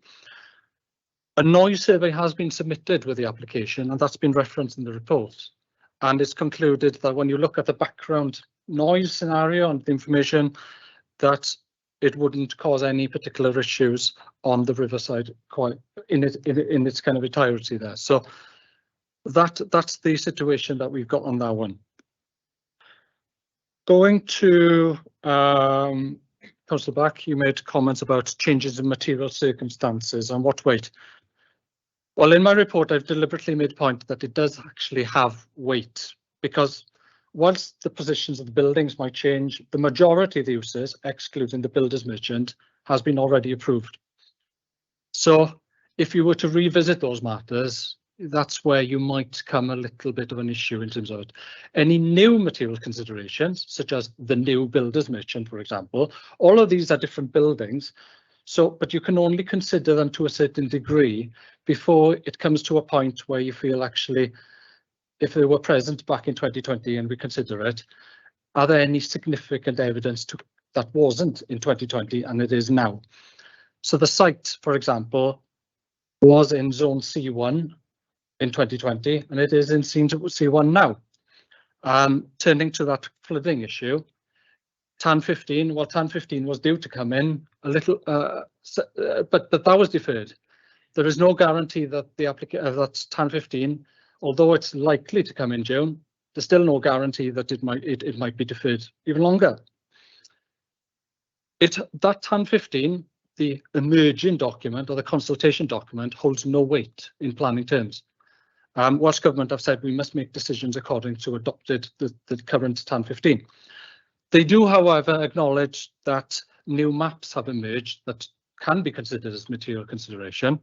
A noise survey has been submitted with the application, and that's been referenced in the report. And it's concluded that when you look at the background noise scenario and the information, that it wouldn't cause any particular issues on the riverside quite in its kind of entirety there. So that's the situation that we've got on that one. Going to Councillor Back, you made comments about changes in material circumstances and what weight. Well, in my report, I've deliberately made a point that it does actually have weight, because whilst the positions of the buildings might change, the majority of the uses, excluding the builder's merchant, has been already approved. So if you were to revisit those matters, that's where you might come a little bit of an issue in terms of it. Any new material considerations, such as the new builder's merchant, for example, all of these are different buildings. So, but you can only consider them to a certain degree before it comes to a point where you feel actually, if they were present back in 2020 and we consider it, are there any significant evidence that wasn't in 2020 and it is now? So the site, for example, was in zone C1 in 2020 and it is in C1 now. Turning to that flooding issue, TAN 15, well, TAN 15 was due to come in a little, but that was deferred. There is no guarantee that that TAN 15, although it's likely to come in June, there's still no guarantee that it might be deferred even longer. That TAN 15, the emerging document or the consultation document, holds no weight in planning terms. Welsh Government have said we must make decisions according to adopted the current TAN 15. They do, however, acknowledge that new maps have emerged that can be considered as material consideration,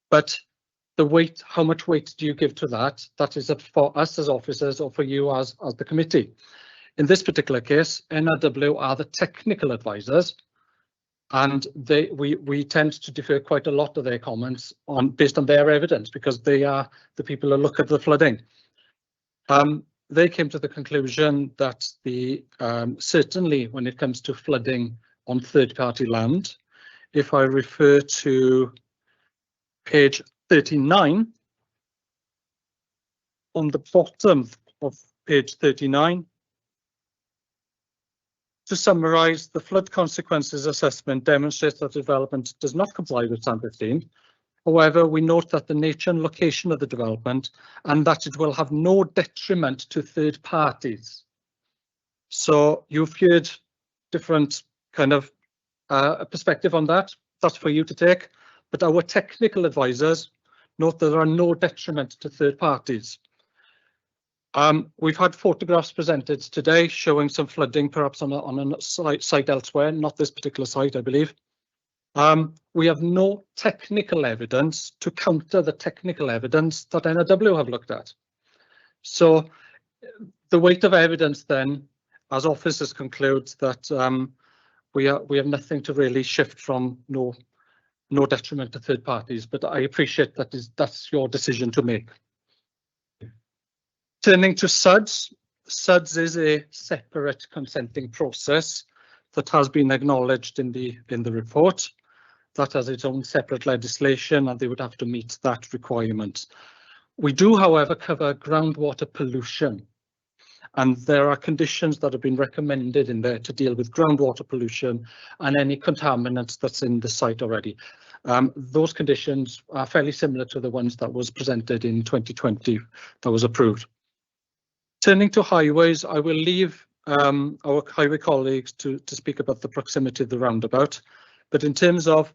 but the weight, how much weight do you give to that? That is up for us as officers or for you as the committee. In this particular case, NRW are the technical advisors, and we tend to defer quite a lot of their comments based on their evidence, because they are the people who look at the flooding. They came to the conclusion that certainly when it comes to flooding on third-party land, if I refer to page 39, on the bottom of page 39, to summarise, the flood consequences assessment demonstrates that development does not comply with TAN 15. However, we note that the nature and location of the development and that it will have no detriment to third parties. So you've heard different kind of perspective on that. That's for you to take. But our technical advisors note that there are no detriment to third parties. We've had photographs presented today showing some flooding, perhaps on a site elsewhere, not this particular site, I believe. We have no technical evidence to counter the technical evidence that NRW have looked at. So the weight of evidence then, as officers, concludes that we have nothing to really shift from no detriment to third parties, but I appreciate that's your decision to make. Turning to SUDS, SUDS is a separate consenting process that has been acknowledged in the report. That has its own separate legislation, and they would have to meet that requirement. We do, however, cover groundwater pollution, and there are conditions that have been recommended in there to deal with groundwater pollution and any contaminants that's in the site already. Those conditions are fairly similar to the ones that was presented in 2020 that was approved. Turning to highways, I will leave our highway colleagues to speak about the proximity of the roundabout, but in terms of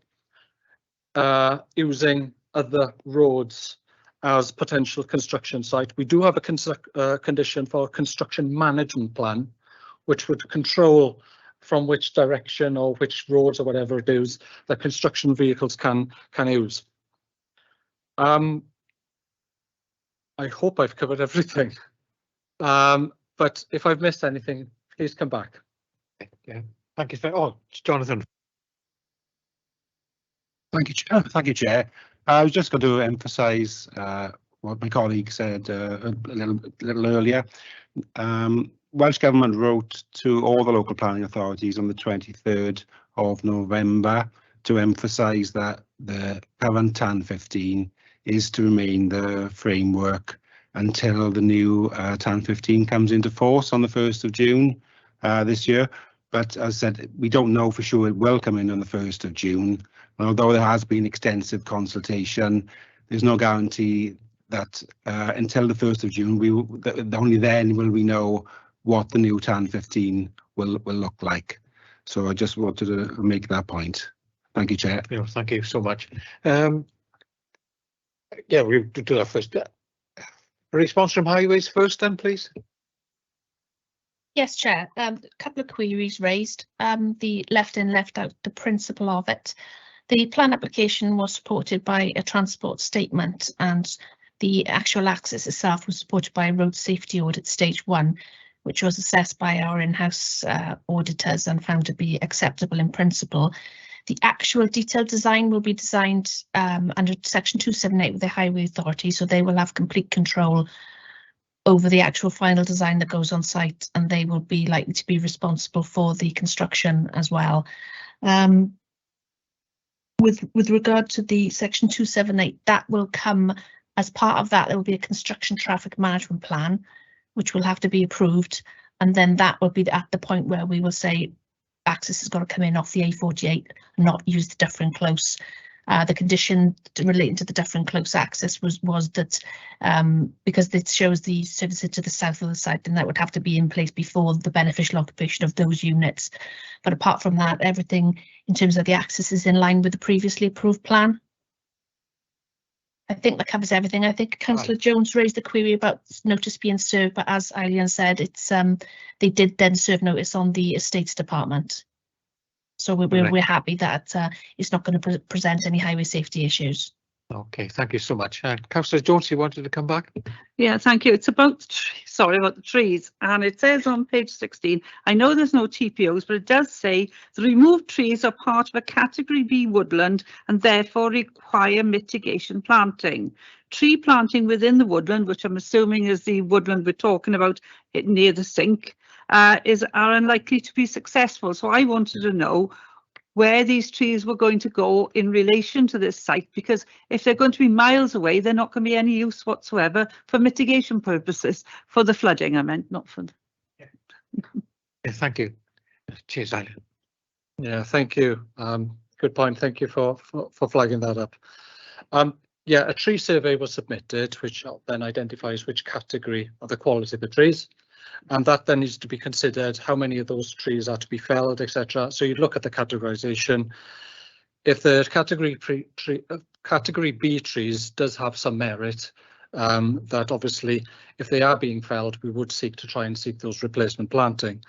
using other roads as potential construction site, we do have a condition for a construction management plan, which would control from which direction or which roads or whatever it is that construction vehicles can use. I hope I've covered everything, but if I've missed anything, please come back.
Yeah, thank you. Oh, Jonathan.
Thank you, Chair. I was just going to emphasise what my colleague said a little earlier. Welsh Government wrote to all the local planning authorities on the 23rd of November to emphasise that the current TAN 15 is to remain the framework until the new TAN 15 comes into force on the 1st of June this year. But as I said, we don't know for sure it will come in on the 1st of June. Although there has been extensive consultation, there's no guarantee that until the 1st of June, only then will we know what the new TAN 15 will look like. So I just wanted to make that point. Thank you, Chair.
Yeah, thank you so much. Yeah, we'll do that first. A response from highways first then, please.
Yes, Chair. A couple of queries raised. The left in, left out, the principle of it. The plan application was supported by a transport statement, and the actual access itself was supported by a road safety audit stage 1, which was assessed by our in-house auditors and found to be acceptable in principle. The actual detailed design will be designed under section 278 with the Highway Authority, so they will have complete control over the actual final design that goes on site, and they will be likely to be responsible for the construction as well. With regard to the section 278, that will come as part of that. There will be a construction traffic management plan, which will have to be approved, and then that will be at the point where we will say access has got to come in off the A48 and not use the Dyffryn Close. The condition relating to the Dyffryn Close access was that because it shows the services to the south of the site, then that would have to be in place before the beneficial occupation of those units. But apart from that, everything in terms of the access is in line with the previously approved plan. I think that covers everything. I think Councillor Jones raised the query about notice being served, but as Eileen said, it's they did then serve notice on the Estates Department. So we're happy that it's not going to present any highway safety issues.
Okay, thank you so much. Councillor Jones, you wanted to come back?
Yeah, thank you. It's about about the trees, and it says on page 16, I know there's no TPOs, but it does say the removed trees are part of a category B woodland and therefore require mitigation planting. Tree planting within the woodland, which I'm assuming is the woodland we're talking about near the sink, are unlikely to be successful. So I wanted to know where these trees were going to go in relation to this site, because if they're going to be miles away, they're not going to be any use whatsoever for mitigation purposes, for the flooding, I meant, not for.
Yeah, thank you. Cheers, Alan.
Yeah, thank you. Good point. Thank you for flagging that up. Yeah, a tree survey was submitted, which then identifies which category of the quality of the trees. And that then needs to be considered, how many of those trees are to be felled, etc. So you look at the categorization. If the category B trees does have some merit, that obviously if they are being felled, we would seek those replacement planting.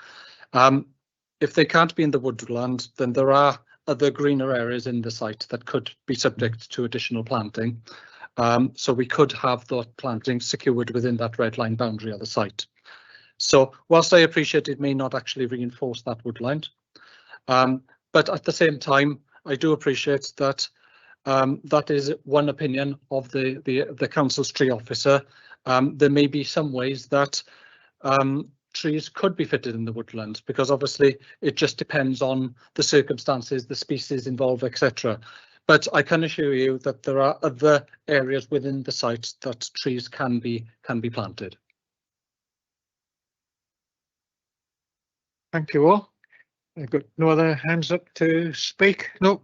If they can't be in the woodland, then there are other greener areas in the site that could be subject to additional planting. So we could have that planting secured within that red line boundary of the site. So whilst I appreciate it may not actually reinforce that woodland, but at the same time, I do appreciate that that is one opinion of the council's tree officer. There may be some ways that trees could be fitted in the woodland, because obviously it just depends on the circumstances, the species involved, etc. But I can assure you that there are other areas within the site that trees can be planted.
Thank you all. I've got no other hands up to speak. No,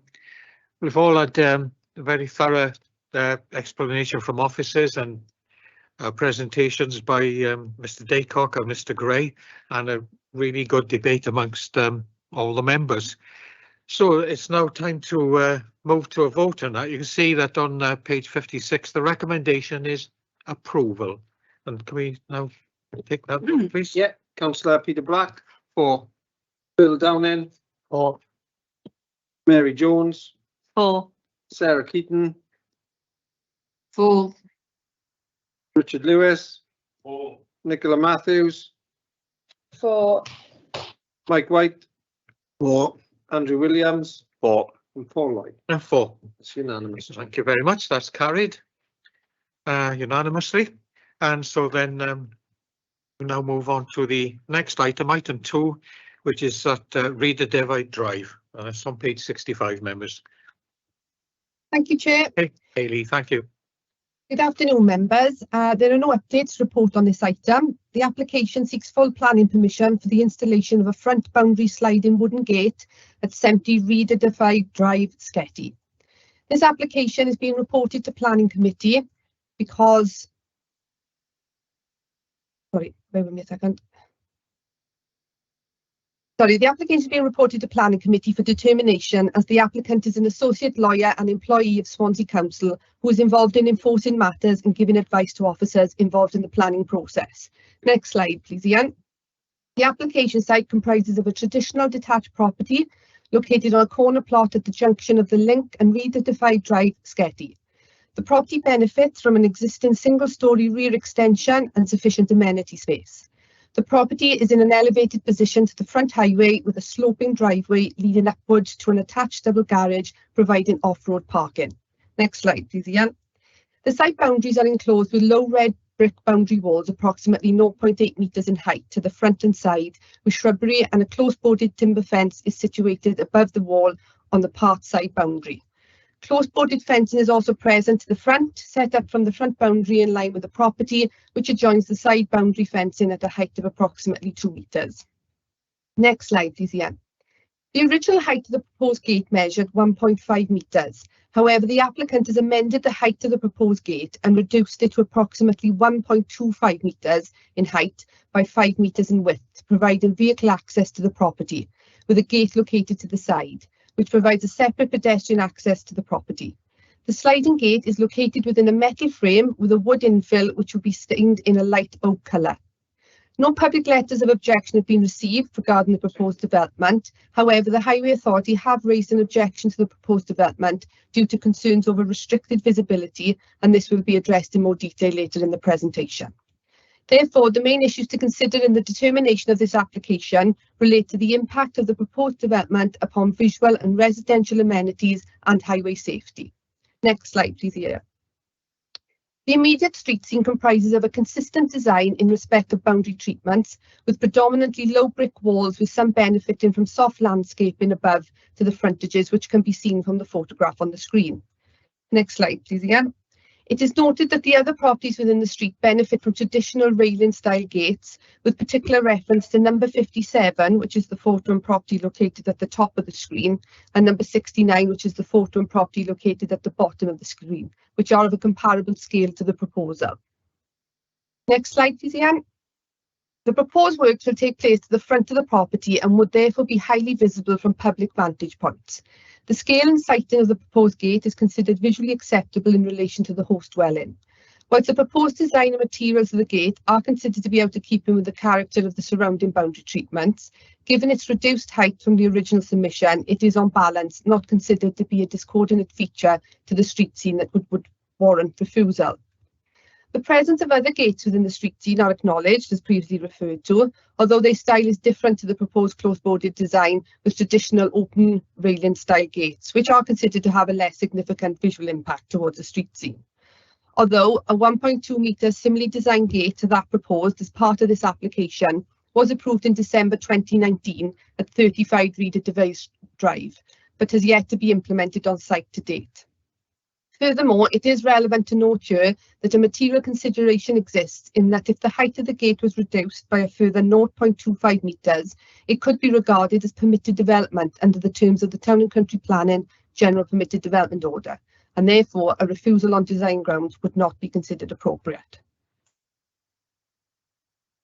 we've all had a very thorough explanation from officers and presentations by Mr. Daycock and Mr. Gray, and a really good debate amongst all the members. So it's now time to move to a vote on that. You can see that on page 56, the recommendation is approval. And can we now take that, please?
Yeah, Councillor Peter Black. For Bill Downing.
For
Mary Jones.
For
Sarah Keaton.
For
Richard Lewis. For Nicola Matthews.
For
Mike White.
For
Andrew Williams.
For
And Paul Lloyd.
and for.
It's unanimous.
Thank you very much. That's carried unanimously. And so then we now move on to the next item, item 2, which is that Reader Divide Drive. It's on page 65, members.
Thank you, Chair.
Hey, Hayley, thank you.
Good afternoon, members. There are no updates to report on this item. The application seeks full planning permission for the installation of a front boundary sliding wooden gate at 70 Reader Divide Drive, Sketty. This application is being reported to Planning Committee because... Sorry, bear with me a second. Sorry, the application is being reported to Planning Committee for determination as the applicant is an associate lawyer and employee of Swansea Council who is involved in enforcing matters and giving advice to officers involved in the planning process. Next slide, please, Ian. The application site comprises of a traditional detached property located on a corner plot at the junction of the Link and Reader Divide Drive, Sketty. The property benefits from an existing single-storey rear extension and sufficient amenity space. The property is in an elevated position to the front highway with a sloping driveway leading upwards to an attached double garage providing off-road parking. Next slide, please, Ian. The site boundaries are enclosed with low red brick boundary walls approximately 0.8 metres in height to the front and side, with shrubbery, and a close-boarded timber fence is situated above the wall on the part side boundary. Close-boarded fencing is also present to the front, set up from the front boundary in line with the property, which adjoins the side boundary fencing at a height of approximately 2 metres. Next slide, please, Ian. The original height of the proposed gate measured 1.5 metres. However, the applicant has amended the height of the proposed gate and reduced it to approximately 1.25 metres in height by 5 metres in width, providing vehicle access to the property, with a gate located to the side, which provides a separate pedestrian access to the property. The sliding gate is located within a metal frame with a wood infill which will be stained in a light oak colour. No public letters of objection have been received regarding the proposed development. However, the Highway Authority have raised an objection to the proposed development due to concerns over restricted visibility, and this will be addressed in more detail later in the presentation. Therefore, the main issues to consider in the determination of this application relate to the impact of the proposed development upon visual and residential amenities and highway safety. Next slide, please, here. The immediate street scene comprises of a consistent design in respect of boundary treatments, with predominantly low brick walls with some benefiting from soft landscaping above to the frontages, which can be seen from the photograph on the screen. Next slide, please, again. It is noted that the other properties within the street benefit from traditional railing style gates, with particular reference to number 57, which is the photo and property located at the top of the screen, and number 69, which is the photo and property located at the bottom of the screen, which are of a comparable scale to the proposal. Next slide, please, Ian. The proposed works will take place to the front of the property and would therefore be highly visible from public vantage points. The scale and sighting of the proposed gate is considered visually acceptable in relation to the host dwelling. Whilst the proposed design and materials of the gate are considered to be out of keeping with the character of the surrounding boundary treatments, given its reduced height from the original submission, it is on balance not considered to be a discordant feature to the street scene that would warrant refusal. The presence of other gates within the street scene are acknowledged, as previously referred to, although their style is different to the proposed close-boarded design with traditional open railing style gates, which are considered to have a less significant visual impact towards the street scene. Although a 1.2 metre similarly designed gate to that proposed as part of this application was approved in December 2019 at 35 Reader Device Drive, but has yet to be implemented on site to date. Furthermore, it is relevant to note here that a material consideration exists in that if the height of the gate was reduced by a further 0.25 metres, it could be regarded as permitted development under the terms of the Town and Country Planning General Permitted Development Order, and therefore a refusal on design grounds would not be considered appropriate.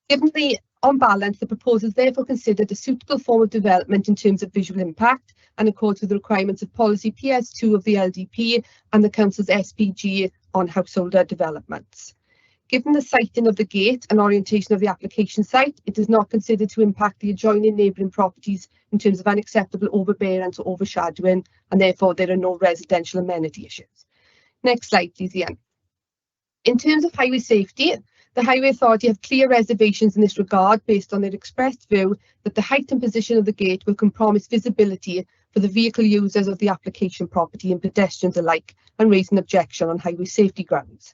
Given the on balance, the proposal is therefore considered a suitable form of development in terms of visual impact and accords with the requirements of policy PS2 of the LDP and the Council's SPG on householder developments. Given the siting of the gate and orientation of the application site, it is not considered to impact the adjoining neighbouring properties in terms of unacceptable overbearance or overshadowing, and therefore there are no residential amenity issues. Next slide, please, Ian. In terms of highway safety, the Highway Authority have clear reservations in this regard based on their expressed view that the height and position of the gate will compromise visibility for the vehicle users of the application property and pedestrians alike, and raise an objection on highway safety grounds.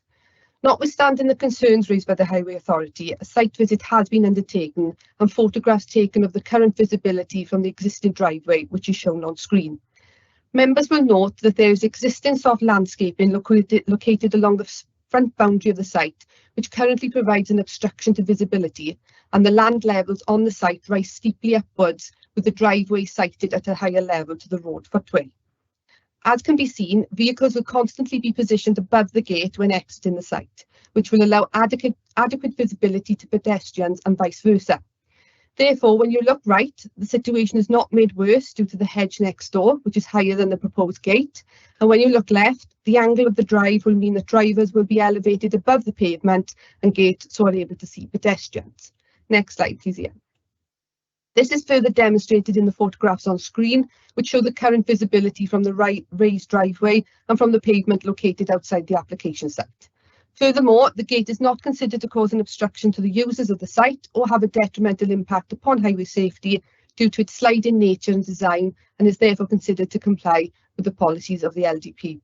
Notwithstanding the concerns raised by the Highway Authority, a site visit has been undertaken and photographs taken of the current visibility from the existing driveway, which is shown on screen. Members will note that there is existing soft landscaping located along the front boundary of the site, which currently provides an obstruction to visibility, and the land levels on the site rise steeply upwards, with the driveway sited at a higher level to the road footway. As can be seen, vehicles will constantly be positioned above the gate when exiting the site, which will allow adequate visibility to pedestrians and vice versa. Therefore, when you look right, the situation is not made worse due to the hedge next door, which is higher than the proposed gate. And when you look left, the angle of the drive will mean that drivers will be elevated above the pavement and gate so are able to see pedestrians. Next slide, please, Ian. This is further demonstrated in the photographs on screen, which show the current visibility from the raised driveway and from the pavement located outside the application site. Furthermore, the gate is not considered to cause an obstruction to the users of the site or have a detrimental impact upon highway safety due to its sliding nature and design, and is therefore considered to comply with the policies of the LDP.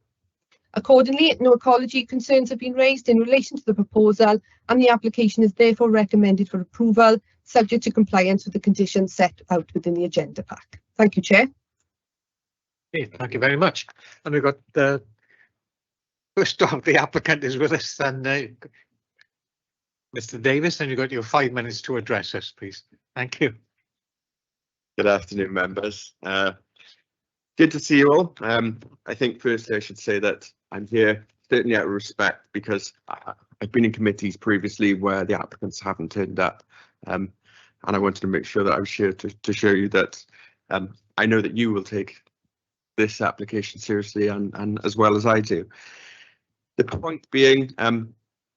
Accordingly, no ecology concerns have been raised in relation to the proposal, and the application is therefore recommended for approval, subject to compliance with the conditions set out within the agenda pack. Thank you, Chair.
Okay, thank you very much. And we've got the first of the applicant is with us, and Mr. Davis, and you've got your 5 minutes to address us, please. Thank you.
Good afternoon, members. Good to see you all. I think firstly I should say that I'm here certainly out of respect because I've been in committees previously where the applicants haven't turned up, and I wanted to make sure that I was here to show you that I know that you will take this application seriously and as well as I do. The point being,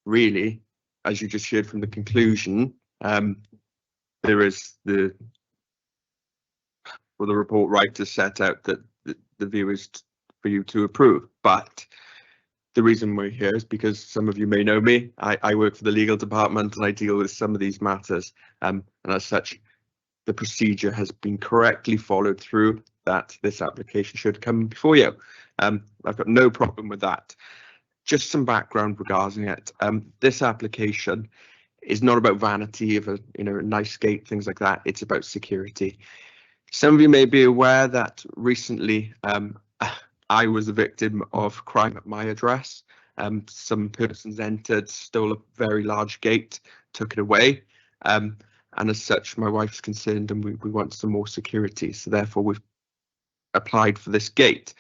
really, as you just heard from the conclusion, there is the report writer set out that the view is for you to approve. But the reason we're here is because some of you may know me. I work for the legal department and I deal with some of these matters. And as such, the procedure has been correctly followed through, that this application should come before you. I've got no problem with that. Just some background regarding it. This application is not about vanity of a nice gate, things like that. It's about security. Some of you may be aware that recently I was a victim of crime at my address. Some persons entered, stole a very large gate, took it away. And as such, my wife's concerned and we want some more security. So therefore we've applied for this gate.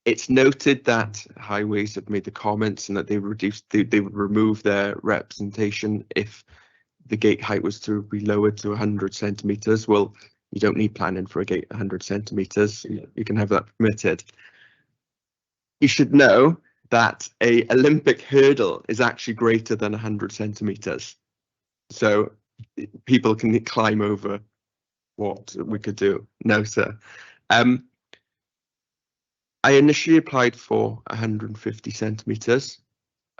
It's noted that Highways have made the comments and that they would remove their representation if the gate height was to be lowered to 100 centimetres. Well, you don't need planning for a gate 100 centimetres. You can have that permitted. You should know that a Olympic hurdle is actually greater than 100 centimetres. So people can climb over what we could do. No, sir. I initially applied for 150 centimetres.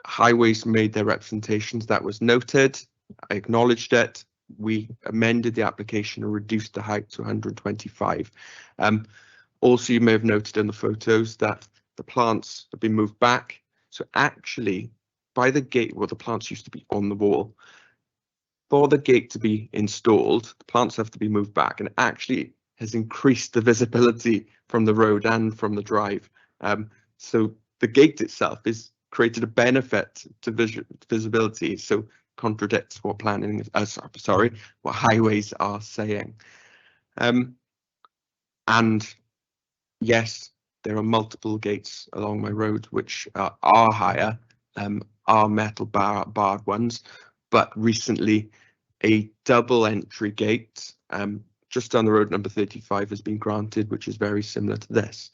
Highways made their representations. That was noted. I acknowledged it. We amended the application and reduced the height to 125. Also, you may have noted in the photos that the plants have been moved back. So actually, by the gate, well, the plants used to be on the wall. For the gate to be installed, the plants have to be moved back, and it actually has increased the visibility from the road and from the drive. So the gate itself has created a benefit to visibility. So contradicts what planning is, what Highways are saying. And yes, there are multiple gates along my road which are higher, are metal barred ones, but recently a double entry gate just down the road, number 35, has been granted, which is very similar to this.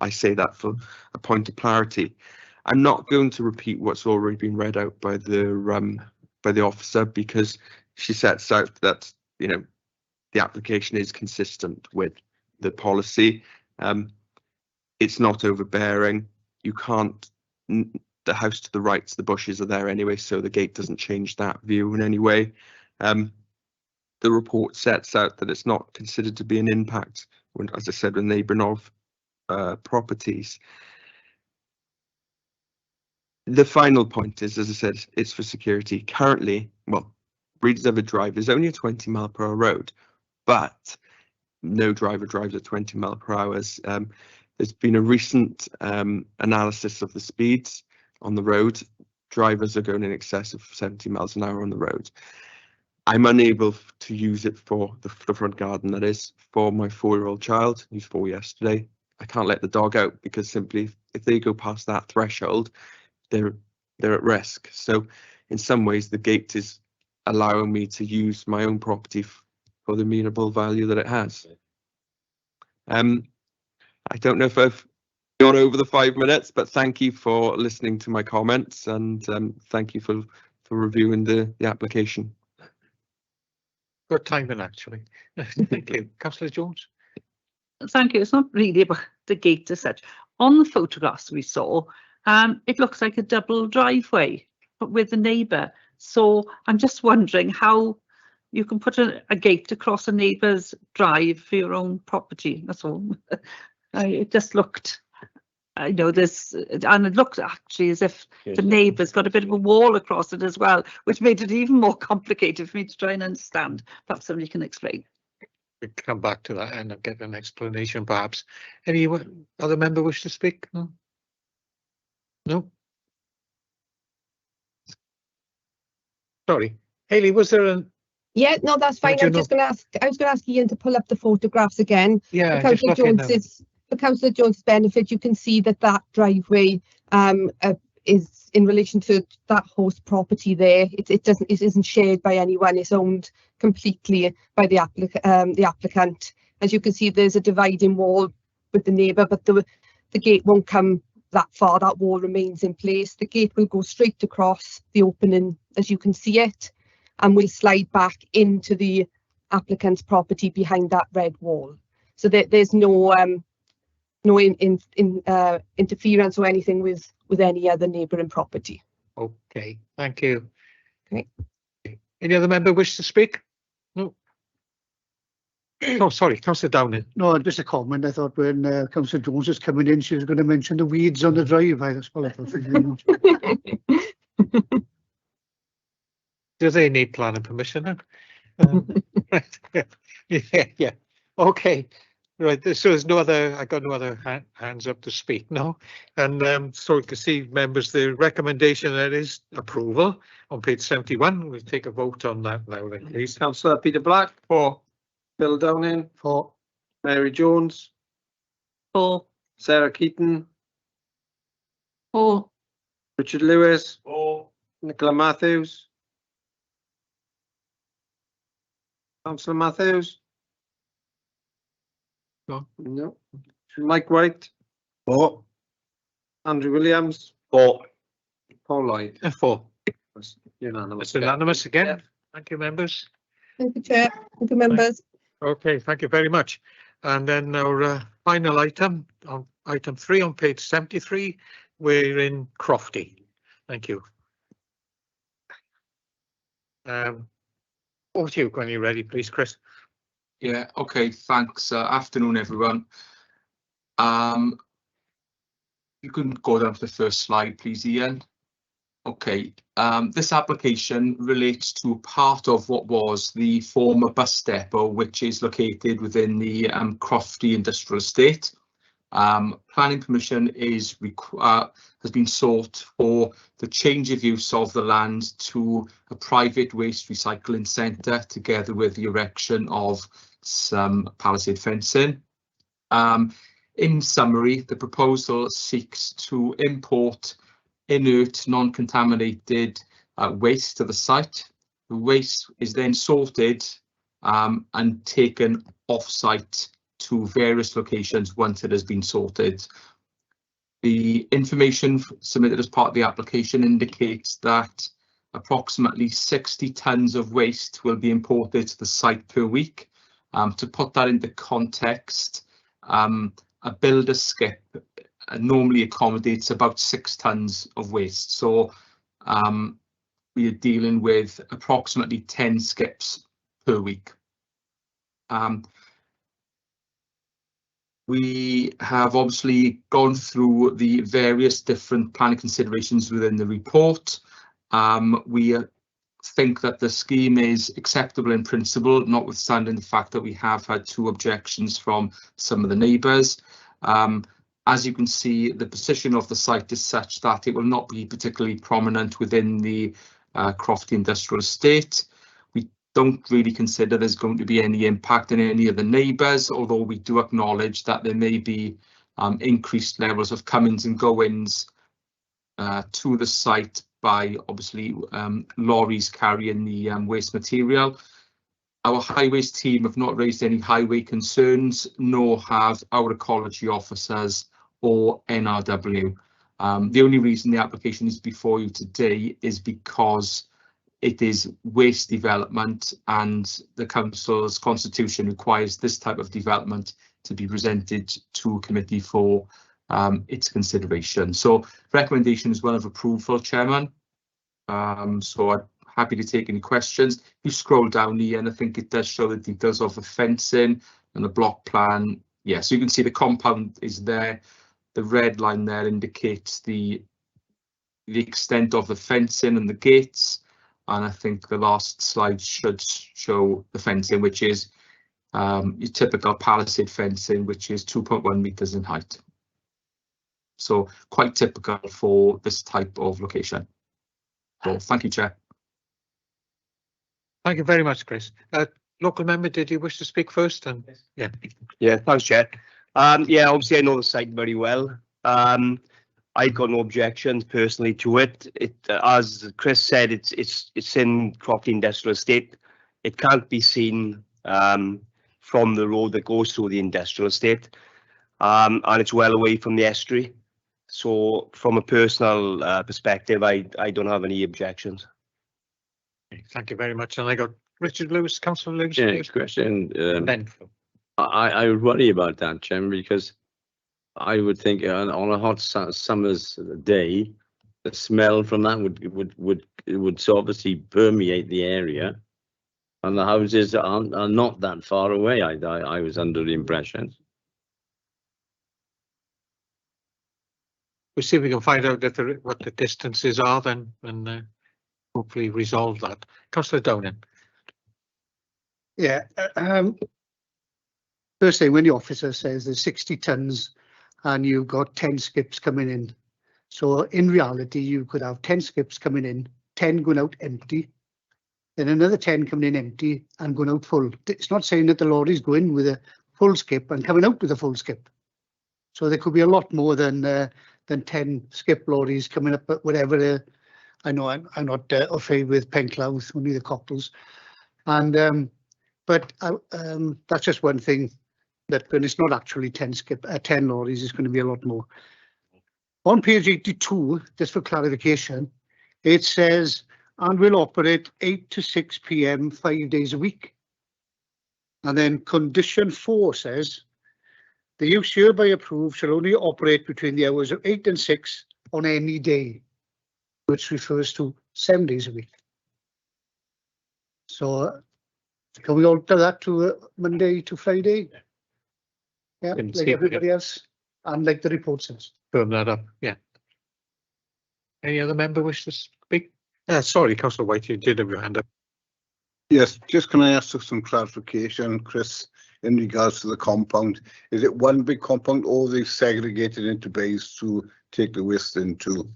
I say that for a point of clarity. I'm not going to repeat what's already been read out by the officer, because she sets out that the application is consistent with the policy. It's not overbearing. You can't. The house to the right, the bushes are there anyway, so the gate doesn't change that view in any way. The report sets out that it's not considered to be an impact when, as I said, when neighbouring of properties. The final point is, as I said, it's for security. Currently, well, Reed's Ever Drive is only a 20-mile-per-hour road, but no driver drives at 20 miles per hour. There's been a recent analysis of the speeds on the road. Drivers are going in excess of 70 miles an hour on the road. I'm unable to use it for the front garden, that is, for my 4-year-old child, who's 4 yesterday. I can't let the dog out because simply if they go past that threshold, they're at risk. So in some ways, the gate is allowing me to use my own property for the amenable value that it has. I don't know if I've gone over the 5 minutes, but thank you for listening to my comments, and thank you for reviewing the application.
Good timing, actually. Thank you. Councillor Jones.
Thank you. It's not really about the gate as such. On the photographs we saw, it looks like a double driveway, but with a neighbour. So I'm just wondering how you can put a gate across a neighbour's drive for your own property. That's all. It just looked, this, and it looked actually as if the neighbour's got a bit of a wall across it as well, which made it even more complicated for me to try and understand. Perhaps somebody can explain.
We can come back to that and get an explanation, perhaps. Any other member wish to speak? No? No? Sorry. Hayley, was there an...
Yeah, no, that's fine. I was going to ask Ian to pull up the photographs again.
Yeah,
for Councillor Jones's benefit, you can see that driveway is in relation to that host property there. It isn't shared by anyone. It's owned completely by the applicant. As you can see, there's a dividing wall with the neighbour, but the gate won't come that far. That wall remains in place. The gate will go straight across the opening as you can see it. and will slide back into the applicant's property behind that red wall. So there's no interference or anything with any other neighbouring property.
Okay, thank you.
Okay.
Any other member wish to speak? No. Oh, sorry, Councillor Downing.
No, just a comment. I thought when Councillor Jones was coming in, she was going to mention the weeds on the drive. That's what I thought.
Do they need planning permission then? Right. Yeah. Okay. Right. So there's no other. I got no other hands up to speak. No. And so you can see, members, the recommendation that is approval on page 71. We'll take a vote on that now, then, please.
Councillor Peter Black. For. Bill Downing.
For.
Mary Jones.
For.
Sarah Keaton.
For.
Richard Lewis. For. Nicola Matthews. Councillor Matthews. No. Mike White.
For.
Andrew Williams.
For.
Paul Lloyd.
For.
Unanimous.
It's unanimous again. Yeah. Thank you, members.
Thank you, Chair. Thank you, members.
Okay, thank you very much. And then our final item, on item 3 on page 73, we're in Crofty. Thank you. Over to you when you're ready, please, Chris.
Yeah, okay, thanks. Afternoon, everyone. You can go down to the first slide, please, Ian. Okay, this application relates to part of what was the former bus depot, which is located within the Crofty Industrial Estate. Planning permission has been sought for the change of use of the land to a private waste recycling centre, together with the erection of some palisade fencing. In summary, the proposal seeks to import inert, non-contaminated waste to the site. The waste is then sorted and taken off-site to various locations once it has been sorted. The information submitted as part of the application indicates that approximately 60 tonnes of waste will be imported to the site per week. To put that into context, a builder skip normally accommodates about 6 tonnes of waste. So we are dealing with approximately 10 skips per week. We have obviously gone through the various different planning considerations within the report. We think that the scheme is acceptable in principle, notwithstanding the fact that we have had 2 objections from some of the neighbours. As you can see, the position of the site is such that it will not be particularly prominent within the Crofty Industrial Estate. We don't really consider there's going to be any impact in any of the neighbours, although we do acknowledge that there may be increased levels of comings and goings to the site by obviously lorries carrying the waste material. Our highways team have not raised any highway concerns, nor have our ecology officers or NRW. The only reason the application is before you today is because it is waste development, and the council's constitution requires this type of development to be presented to committee for its consideration. So recommendation is one of approval, Chairman. So I'm happy to take any questions. If you scroll down here, and I think it does show the details of the fencing and the block plan. Yeah, so you can see the compound is there. The red line there indicates the extent of the fencing and the gates. And I think the last slide should show the fencing, which is your typical palisade fencing, which is 2.1 metres in height. So quite typical for this type of location. So thank you, Chair.
Thank you very much, Chris. Local member, did you wish to speak first? And
yeah, thanks, Chair. Yeah, obviously I know the site very well. I've got no objections personally to it. As Chris said, it's in Crofty Industrial Estate. It can't be seen from the road that goes through the industrial estate, and it's well away from the estuary. So from a personal perspective, I don't have any objections.
Okay, thank you very much. And I got Richard Lewis, Councillor Lewis.
Yeah,
please.
question.
And then Phil.
I would worry about that, Chairman, because I would think on a hot summer's day, the smell from that would so obviously permeate the area, and the houses are not that far away. I was under the impression.
We'll see if we can find out what the distances are then, and hopefully resolve that. Councillor Downing.
Yeah. First thing, when the officer says there's 60 tons and you've got 10 skips coming in. So in reality, you could have 10 skips coming in, 10 going out empty, then another 10 coming in empty and going out full. It's not saying that the lorries go in with a full skip and coming out with a full skip. So there could be a lot more than 10 skip lorries coming up, but whatever. I know I'm not afraid with Penclouth, only the cockles. And but that's just one thing. That when it's not actually 10 lorries, it's going to be a lot more. On page 82, just for clarification, it says, and will operate 8 to 6 p.m. 5 days a week. And then condition 4 says, the use hereby approved shall only operate between the hours of 8 and 6 on any day, which refers to 7 days a week. So can we alter that to Monday to Friday? Yeah, like everybody else, and like the report says.
Firm that up, yeah. Any other member wish to speak? Sorry, Councillor White, you did have your hand up.
Yes, just can I ask for some clarification, Chris, in regards to the compound? Is it one big compound or they segregated into bays to take the waste into?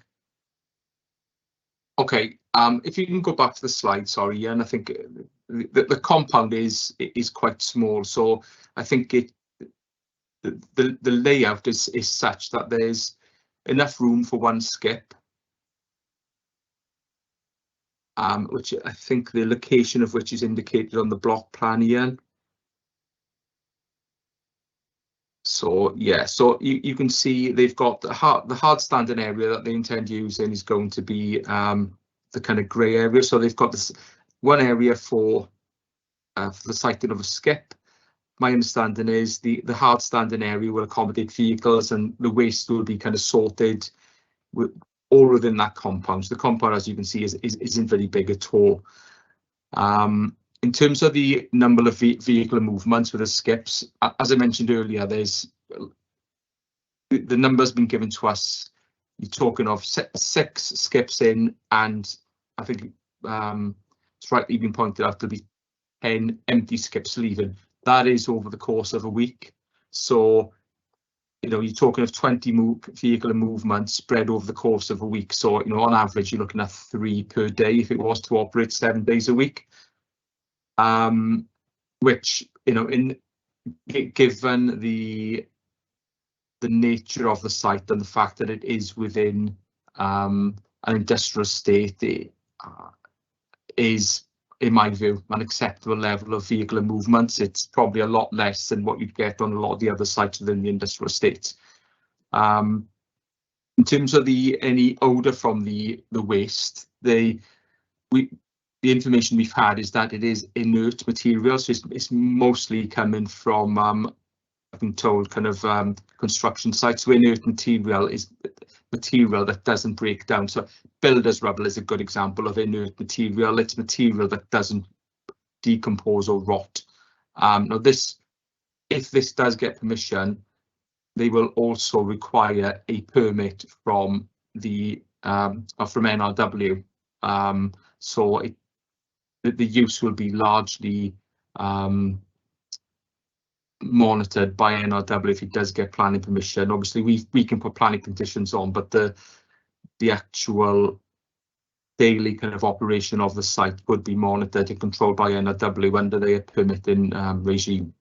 Okay, if you can go back to the slide, sorry, Ian, I think the compound is quite small, so I think the layout is such that there's enough room for one skip, which I think the location of which is indicated on the block plan, Ian. So yeah, so you can see they've got the hard standing area that they intend using is going to be the kind of grey area. So they've got this one area for the siting of a skip. My understanding is the hard standing area will accommodate vehicles and the waste will be kind of sorted all within that compound. So the compound, as you can see, isn't very big at all. In terms of the number of vehicle movements with the skips, as I mentioned earlier, there's the number's been given to us. You're talking of 6 skips in, and I think it's rightly been pointed out there'll be 10 empty skips leaving. That is over the course of a week. So, you know, you're talking of 20 vehicle movements spread over the course of a week. So, you know, on average, you're looking at 3 per day if it was to operate 7 days a week. Which, you know, given the nature of the site and the fact that it is within an industrial estate, is, in my view, an acceptable level of vehicle movements. It's probably a lot less than what you'd get on a lot of the other sites within the industrial estate. In terms of any odour from the waste, the information we've had is that it is inert material, so it's mostly coming from, I've been told, kind of construction sites. So inert material is material that doesn't break down. So builder's rubble is a good example of inert material. It's material that doesn't decompose or rot. Now if this does get permission, they will also require a permit from the from NRW. So the use will be largely monitored by NRW if it does get planning permission. Obviously, we can put planning conditions on, but the actual daily kind of operation of the site would be monitored and controlled by NRW under their permitting regime.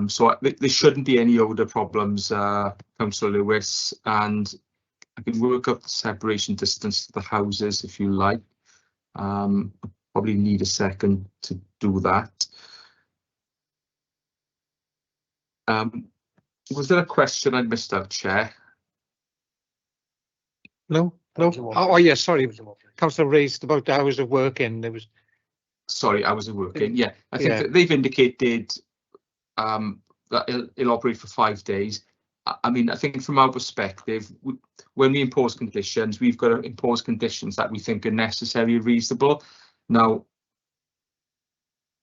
So there shouldn't be any odour problems, Councillor Lewis, and I can work up the separation distance to the houses if you like. Probably need a second to do that. Was there a question I missed out, Chair?
No, No? Oh, yes, sorry. Councillor raised about the hours of working. There was.
Sorry, hours of working. Yeah, I think
Yeah.
that they've indicated that it'll operate for 5 days. I mean, I think from our perspective, when we impose conditions, we've got to impose conditions that we think are necessary and reasonable. Now,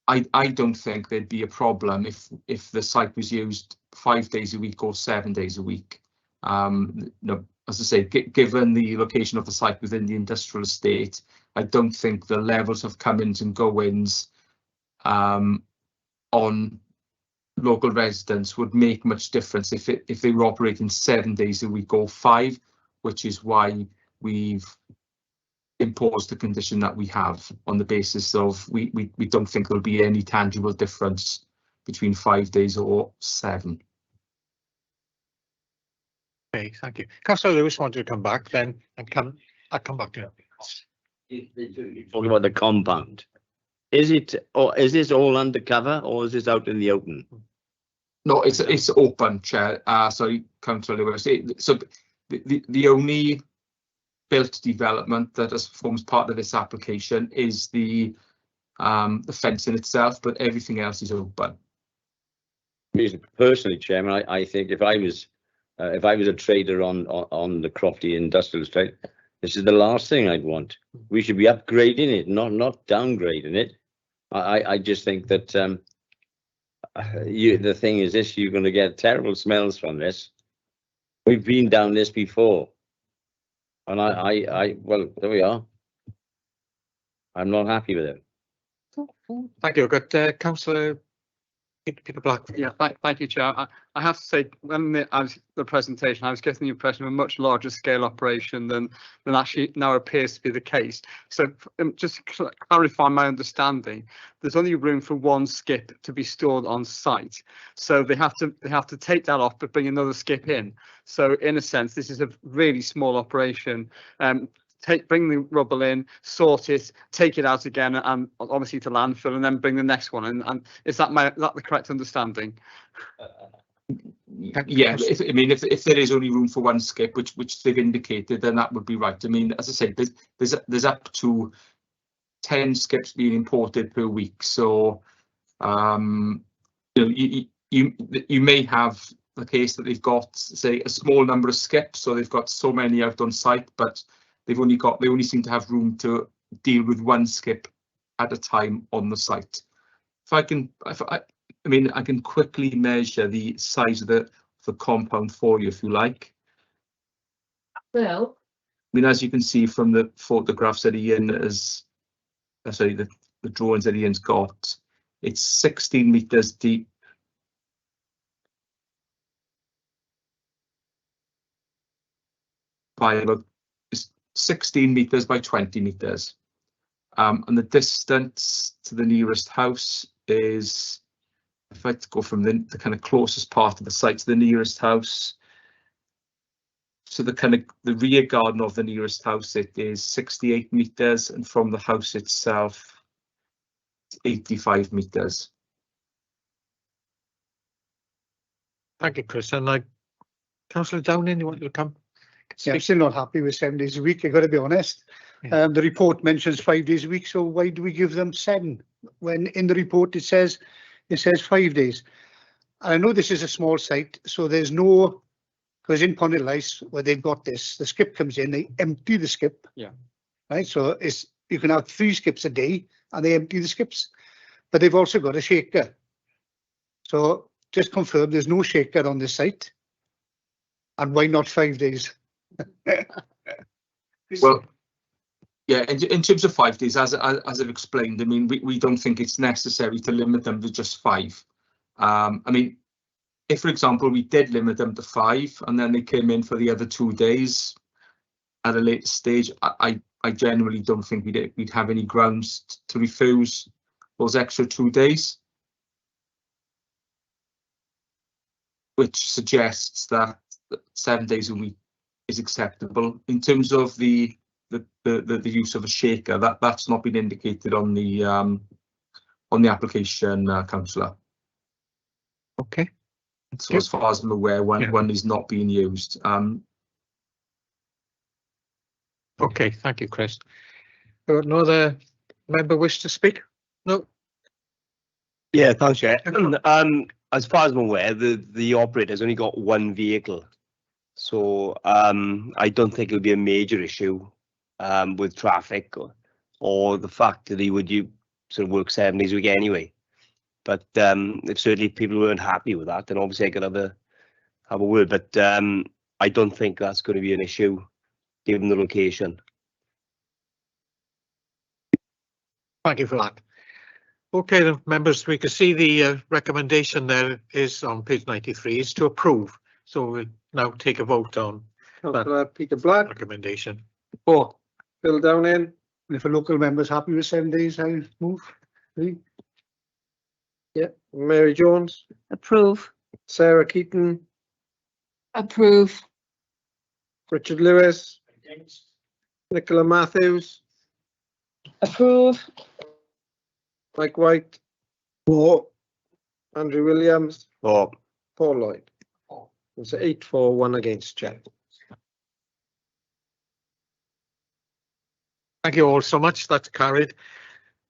I don't think there'd be a problem if the site was used 5 days a week or 7 days a week. No, as I say, given the location of the site within the industrial estate, I don't think the levels of come-ins and go-ins on local residents would make much difference if they were operating 7 days a week or 5, which is why we've imposed the condition that we have on the basis of we don't think there'll be any tangible difference between 5 days or 7.
Okay, thank you. Councillor Lewis wanted to come back then and I'll come back to you.
Talking about the compound. Is it, or is this all undercover or is this out in the open?
No, it's open, Chair. Sorry, Councillor Lewis. So the only built development that forms part of this application is the fencing itself, but everything else is open.
Personally, Chairman, I think if I was a trader on the Crofty Industrial Estate, this is the last thing I'd want. We should be upgrading it, not downgrading it. I just think that the thing is this: you're going to get terrible smells from this. We've been down this before, and well, there we are. I'm not happy with it.
Thank you. I've got Councillor Peter Black.
Yeah, thank you, Chair. I have to say, when the presentation, I was getting the impression of a much larger scale operation than actually now appears to be the case. So just to clarify my understanding, there's only room for one skip to be stored on site. So they have to take that off, but bring another skip in. So in a sense, this is a really small operation. Bring the rubble in, sort it, take it out again, and obviously to landfill, and then bring the next one in. And is that the correct understanding?
Yeah, if there is only room for one skip, which they've indicated, then that would be right. I mean, as I said, there's up to 10 skips being imported per week. So you may have the case that they've got, say, a small number of skips, so they've got so many out on site, but they only seem to have room to deal with one skip at a time on the site. I can quickly measure the size of the compound for you if you like.
Well,
I mean, as you can see from the photographs that Ian has, sorry, the drawings that Ian's got, it's 16 meters deep. By about 16 meters by 20 meters. And the distance to the nearest house is, if I go from the kind of closest part of the site to the nearest house, so the rear garden of the nearest house, it is 68 meters, and from the house itself, it's 85 meters.
Thank you, Chris. And Councillor Downing, you want to come?
Yeah, I'm still not happy with 7 days a week, I've got to be honest.
Yeah.
The report mentions 5 days a week, so why do we give them 7 when in the report it says 5 days? And I know this is a small site, so there's no, because in Ponylice where they've got this, the skip comes in, they empty the skip.
Yeah.
Right, so you can have 3 skips a day and they empty the skips, but they've also got a shaker. So just confirm there's no shaker on this site, and why not 5 days?
Well, yeah, in terms of 5 days, as I've explained, I mean, we don't think it's necessary to limit them to just 5. I mean, if, for example, we did limit them to 5 and then they came in for the other 2 days at a later stage, I genuinely don't think we'd have any grounds to refuse those extra 2 days, which suggests that 7 days a week is acceptable. In terms of the use of a shaker, that's not been indicated on the application, councillor.
Okay.
So as far as I'm aware, one is not being used.
Okay, thank you, Chris. No other member wish to speak? No?
Yeah, thanks, Chair. As far as I'm aware, the operator's only got one vehicle. So I don't think it'll be a major issue with traffic or the fact that he would sort of work 7 days a week anyway. But if certainly people weren't happy with that, then obviously I could have a word. But I don't think that's going to be an issue given the location.
Thank you for that. Okay, then, members, we can see the recommendation there is on page 93 is to approve. So we'll now take a vote on
Councillor Peter Black,
recommendation.
Bill Downing,
And if a local member's happy with 7 days, I'll move.
Mary Jones,
Approve.
Sarah Keaton,
Approve.
Richard Lewis, Nicola Matthews,
Approve.
Mike White, Andrew Williams,
Or
Paul Lloyd. It's 8 for 1 against, Chair.
Thank you all so much. That's carried.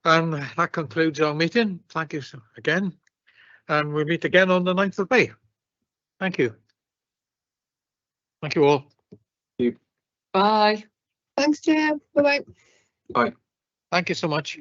And that concludes our meeting. Thank you again. And we'll meet again on the 9th of May. Thank you. Thank you all.
Bye.
Thanks, Chair. Bye-bye.
Bye.
Thank you so much.